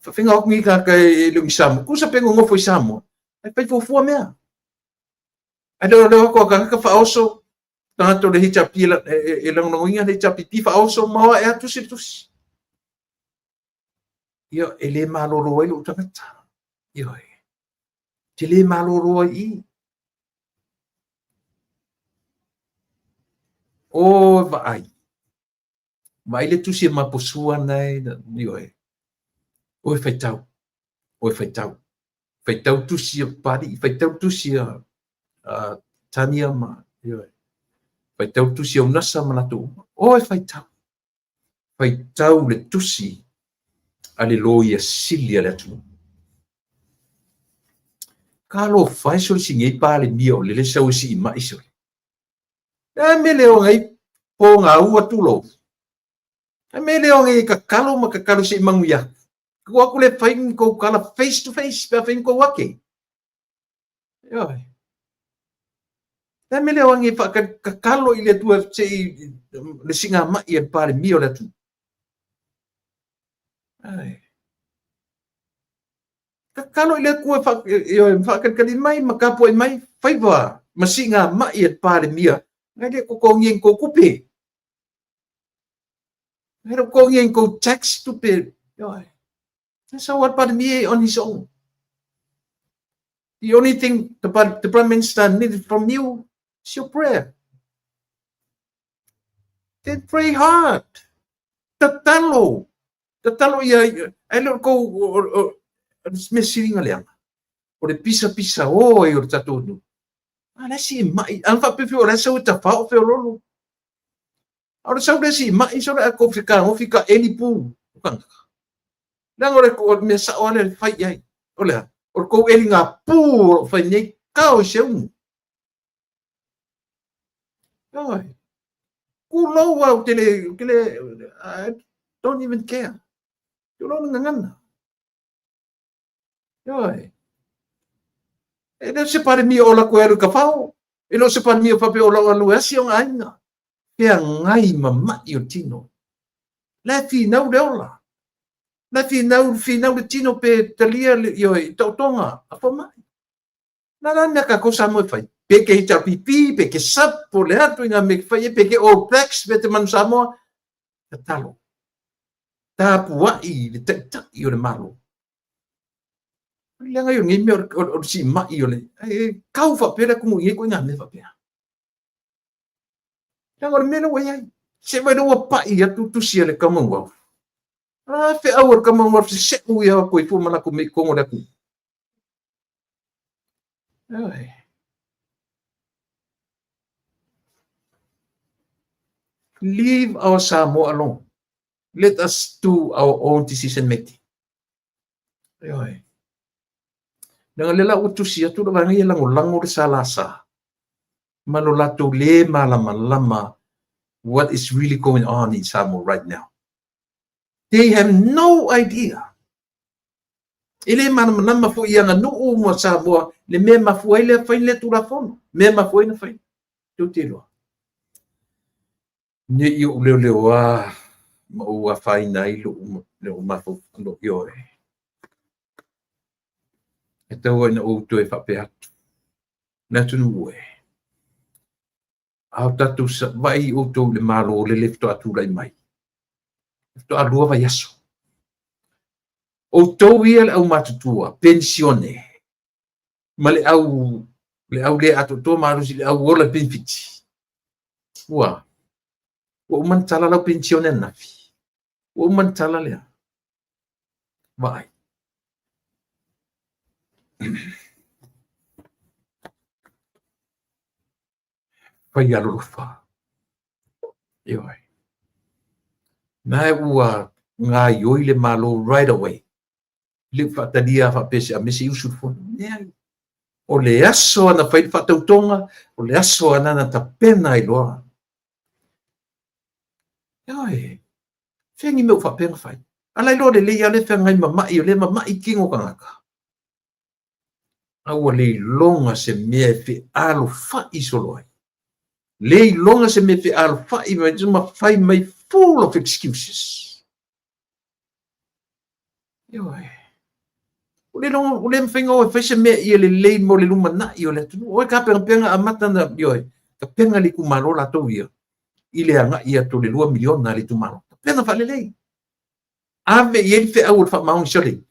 Whawhinga o ngi ka kai lungi Samoa. Kusa pengo ngofo i Samoa. Ai pai fua mea. Ai leo ko ka whaoso. Tangato le hita pila e lang nonginga le hita piti whaoso mawa e atusi. Ia ele maloro ai lo tangata. Ia te le maloro ai. Vai. Vai le tusi maposua nei. Ia Oi faitau. Faitau tusi pari, faitau tusi tania ma. Faitau tusi o nasa manatu. Oi faitau. Faitau le tusi ale loia silia le atu. Kalo fai soli singai pale mio le sau si mai soli. Me o ngai po ngā ua tulo. Me o ngai kakalo ma kakalo si manguia. Ko aku le fai ko kala face to face pa fai ko wake. Yo. Me o ngai fa kakalo ile tua se le singa mai e pale mio le tu. Ai. Kakalo ile ku fa kan mai makapo mai fai va masinga mai e pale mia Ngai ko ngien ko kupe. Ngai ko ngien ko tax to pay. So what part me on his own? The only thing the Prime Minister needed from you is your prayer. Then pray hard. Tatalo ia ai lo ko me siringa le o le pisa o e o tatu ala si mai an fa pe ora sa uta fa o fe lolo ora sa ora si mai so la ko fika eni pu kan dan ora ko me sa o le fai ai ola o ko eli nga pu fa nei ka o se un ai ku lo wa tele I don't even care. You know ngana. Yoi. E le se pare mi ola ko eru ka fao. E lo se pare mi fa pe ola alu asi on ainga. Pe ngai mama yo tino. La fi na u ola. La fi na u tino pe talia yoi totonga a fo mai. Na ka ko sa mo fai. Pe ke ta pipi pe ke sapo le atu nga me fai pe ke o plex pe te man samo. Talo. Ta puai le ta yo le malo. Le ngai ngi me o si mai yo le. Kau fa pera ku ngi ko nga me fa pera. Le ngor me no wai. Se vai do pa ia tu si le Commonwealth. Fe awar Commonwealth se u ia ko i fu mana ku me ko ngora ku. Ai. Leave our Samoa alone. Let us do our own decision making. Ai. Dengan lela utusia tu dengan ia lango salasa. Manolato le malama what is really going on in Samoa right now. They have no idea. Ele manama fu ia na no mo Samoa le me mafu ele fa le tu la fono. Me mafu ina fa. Tu tilo. Ni yo le wa ma fa ina le mafu no yo. E tau ina o tu e whape atu. Nā tunu ue. Au tatu sa vai o tau le malo le lefto atu lai mai. Lefto alua vai aso. O tau ia le au matutua, pensione. Ma le au le atu tō marusi le au ola benefiti. Ua. Ua umantala lau pensione nafi. Ua umantala lea. Vai. Pai alufa. Ioi. Nai ua ngā ioi le malo right away. Le whatadia whapese a mese iusu fona. Nea. O le aso ana whai whatautonga, o le aso ana na tapena i loa. Ioi. Whengi meu whapena whai. Alai lo le lea le whengai mamai o le mamai kingo kangaka. Aua le longa se mea fe alo whai soloi. Le longa se me fe alfa I mai just ma fai mai full of excuses. Yoi. Ule longa ule mfinga o fe se me I le mo le luma na I o le tu. O ka penga amata na yoi. Ka penga li kumalo la to ia. Ile anga ia to le 2 milion na le tu malo. Penga fa le le. Ave ye fe au fa maung sole.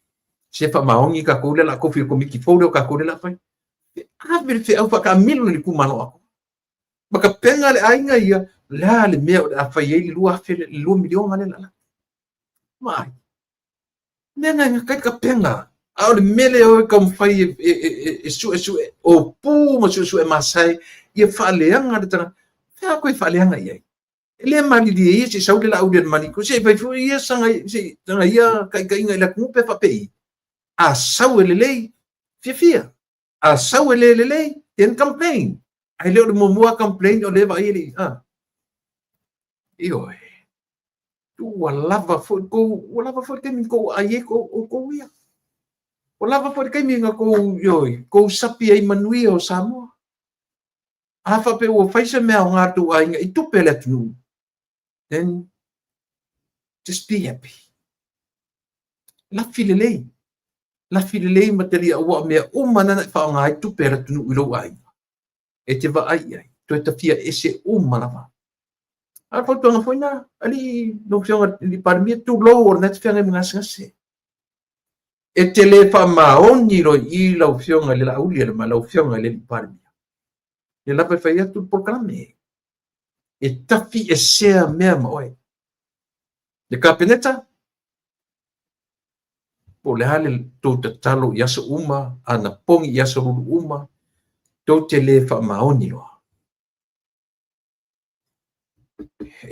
Se fa maung I ka ko le la ko fi ko miki fo le ka ko le la fai. Ave fe au fa ka milo li kumalo ako. Maka penga le ainga ia la le mea a fai ele lua fe le 2 milion ane la. Mai. Nena nga ka penga. Au le mele o ka fai su o pu ma su e masai ia fa le anga de tana. Fa ko fa le anga ia. Ele mali di ia se sau le la au de mani ko se fai fu ia sanga se tanga ia ka inga la ku pe fa pe. A sau ele lei fia. A sau ele lei ten campaign. Ai leo de mua complain o leva ele. Ioi. Tu walava fo ke min ko ai ko ia. Walava fo ke min ko yoi, ko sapi ai manui o Samoa. Afa pe o faisa me o ngatu ai I tu pele tu. Then just be happy. La filelei materia o me o mana fa ngai tu pele tu ilo ai. E te va ai. to ta fia ese lava a ko to foi na ali no fiona li parmi tu lo or net fianga ngase e te le fa maoni ro I la fiona le la uli le ma la fiona le parmi e la pe fai tu proclame e tafi e sea mea oi le kapeneta o le hale to te talo yaso uma ana pongi yaso uma to te le fa maoni lo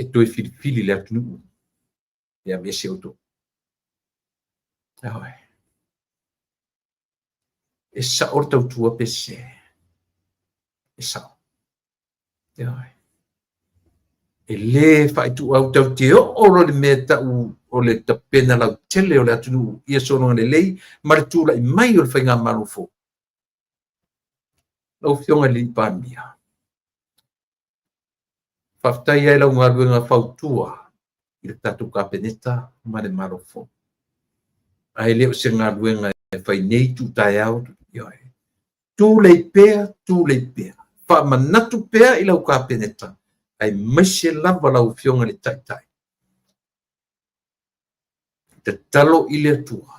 e to fili le atu ya mese auto ai e sa orta tua pese e sa ai e le fai tu au tau te o le meta o le tapena la tele o le atu ia sono le lei ma le tula I mai o le whainga marufo lau fionga li pamia whaftai ai lau ngā ruenga whautua I le tatu kapeneta ma le marufo ai leo se ngā ruenga e whai nei tu tai au tu le pea wha manatu pea I lau kapeneta ai maise lava lau fionga le tai te talo I le atua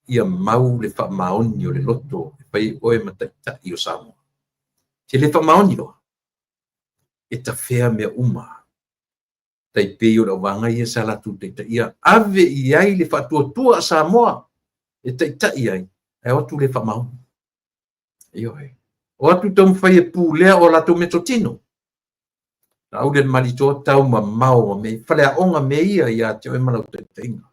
ia mau le wha maoni o le loto e pai oe matai o Samoa te le wha maoni loa e ta whea mea uma tai pei o la wanga ia sa latu te ia ave I ai le wha tua Samoa e tai ai ai watu le wha maoni o atu tau mwhai e pū lea o lato metotino na au le malitoa tau ma mao me whale a onga me ia te oe malau te inga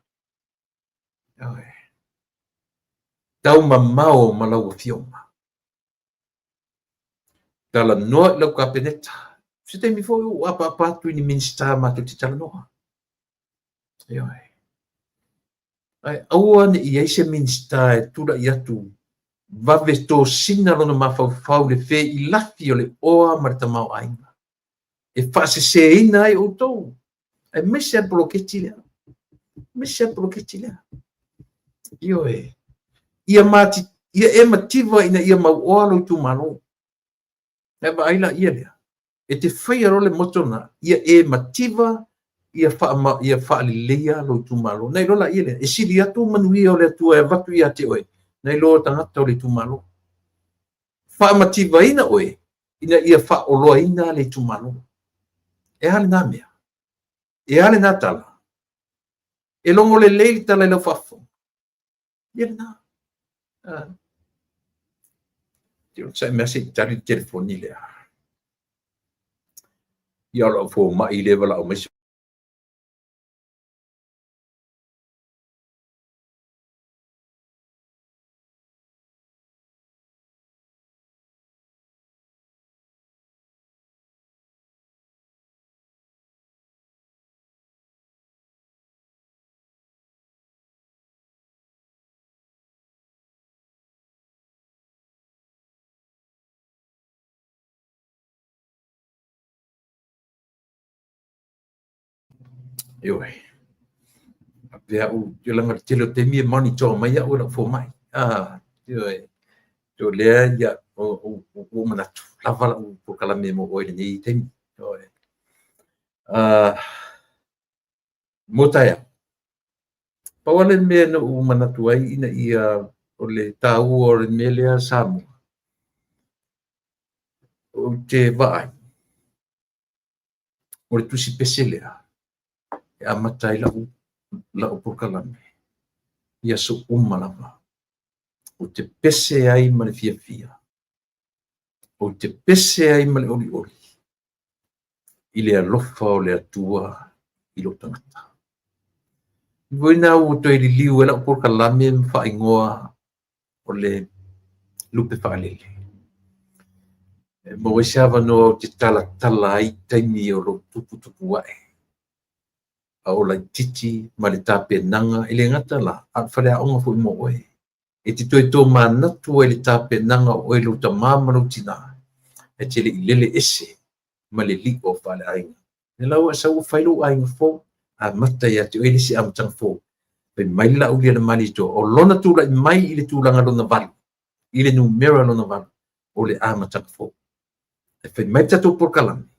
tau ma mao malau o fionga tala noa lau kapeneta se te mi foi o apa tu ni minsta ma te tala noa ai aua ni I se minsta e tura I atu vave to sina lona mafau le fe I lafi o le oa ma te mau ainga e fase se ina ai o tou e mese a bloketi lea ia mati ia e mativa ina ia mau oalo tu malo e ba aila ia lea e te whai arole motona ia e mativa ia wha leia lo tu malo nei lola ia lea e siri atu manuia o le atua e vatu ia te oe nei loa tangata o le tu malo wha mativa ina oe ina ia wha oloa ina le tu malo e hale nā mea e hale nā tala e longo le leili tala ilo fafo ia nā Io sai mesi tali telefoni lea ia lo fo ma I level o mesi io vea u io langa telo te mia monitor mai ia ora fo mai io lea ia o manatu lava o por kala memo o ile nei tem motaya pawale me no o manatu ai ina ia o le tau o le melea Samoa o te vai o le tusi peselea e amatai la o por kala me ia so lava o te pese ai ma le fia o te pese ai ma le oli I le alofa o le atua I lo tangata Voina o to ili liu ela por kalame fa ingoa o le lupe fa lele mo wesiava no te tala ai taimi o lo tupu ai a o la titi ma le tape nanga ile ngata la a fale a onga fo mo oe e te toi tō manatu e le tape nanga o e lo ta mamano tina e te le lele ese ma le li o fale ainga ne lau a sau whailo ainga fo a mata ia te oe lisi amtang fo pe mai la ulia le mani to o lona tula I mai I le tulanga lona valu I le numera lona valu o le amatang fo e fai mai tatou porkalami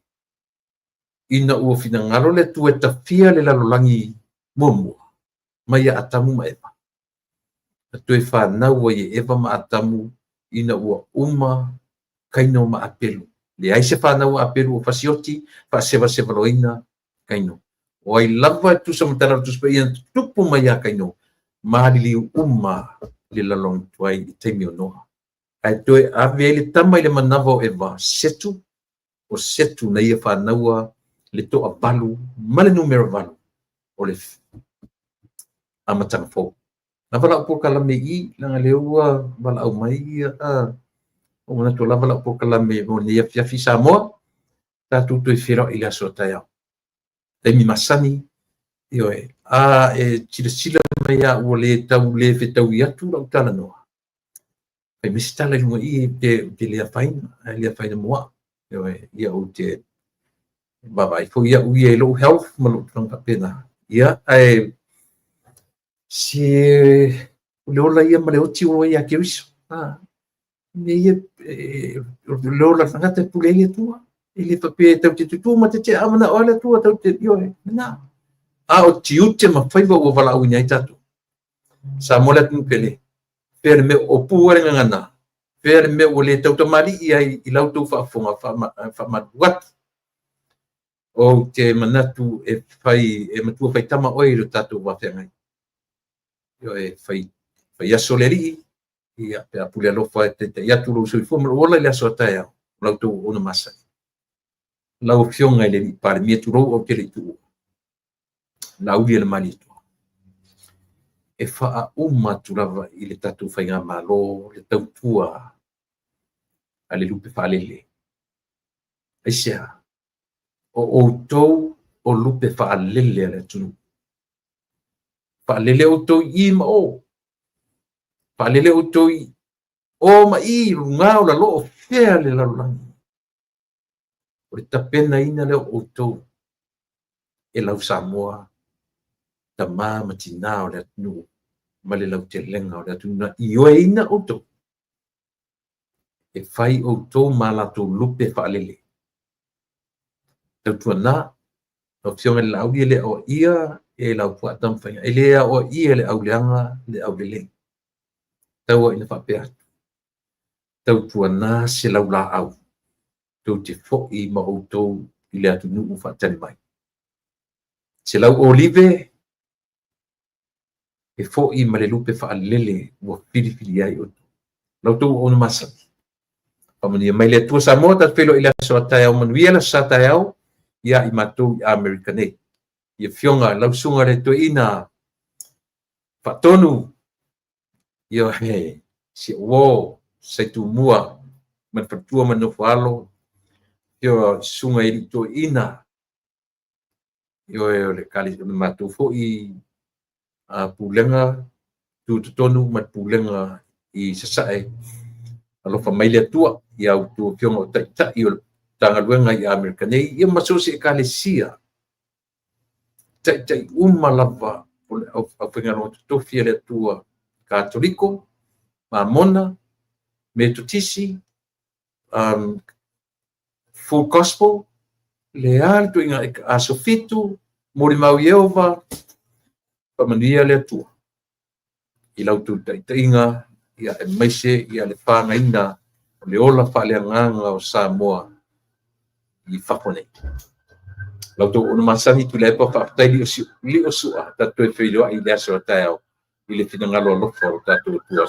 ina ua finagalo le atua e tafia le lalolagi muamua ma ia atamu ma eva atu e fanau ai e eva ma atamu ina ua uma kaino ma apelu le ai se fanau apelu o fasioti faasevasevaloina kaino o ai lava e tusa matala tusa pa ia tupu mai a kaino maliliu uma le lalong tuai i taimi o noa ai toe ave ai le tama i le manava o eva setu na ia whanaua le toa balu ma le numero valu o le amatanga fo na wala o kalame i langa le ua wala au mai o mana to lava la o kalame mo le ia fiafi Samoa tatu toi fira i le aso taia taimi masani io e sila mai a ua le tau le fetau i atu lau tala noa e mistala lunga i te lea faina moa ia o te vai fo ia u ia lo health ma lo tanga pena ia ai si le ola ia ma le oti o ia ke wiso ne ia le ola tanga te pule ia tua ele pape tau te tutu ma te amana ola tua tau te io na o tiute ma faiva o vala u nyai tatu sa mola tu pele per me o puere ngana per me o le tau tamari ia i lauto fa fonga fa ma wat o te manatu e fai e matua fai tama oi lo tatu wa fengai yo e fai asoleri ia pe apule lo fa te ia tu lo sui fomo ola le aso taia lauto ona masa lau fionga le par mi tu ro o te le tu lau le mali tu e fa a uma tu lava i le tatu fai nga malo le tau tua ale lupe fa lele ai sia o tou o lupe fa lele le tunu fa lele o tou i ma o fa lele o tou i o ma i lunga o la lo fea le la langi o le tapena ina le o tou e lau Samoa ta ma tina o le tunu ma le lau te lenga o le tunu i o e ina o tou e fai o tou ma la tou lupe fa lele tau tuana o fionga le au le o ia e lau pua tam fai e le o ia le au leanga le au le tau ina fa pe tau tuana se lau la au tau te fo i ma o tou i le atu nu fa tani mai se lau olive e fo i ma le lupe fa lele o fili ai o lau tou ona masa pamani mai le tua Samoa ta felo i le so tai au manuia la sa tai au ia i matou i Americanei ia fionga lau sunga le to ina fatonu ia he si wo se tu mua man fatua man no falo ia sunga i to ina ia le kali matou fo i a pulenga tu tonu mat pulenga i sasae alo família tua ia o tu fionga o ta i tanga luenga i Americanei ia masosi e kalesia tai uma lava o pengano to fiele tua Katoliko Mamona Metodisi Full Gospel leal tu inga asofitu mori mau Yehova pamania le tua i lau tu inga ia e maise ia le whangaina le ola whaaleanganga o Samoa i whakone. Lau tō ono masangi tu lepa whaapatai li o sua tatu e whiloa i le aso a tau i le whina ngalo alofa o tatu tua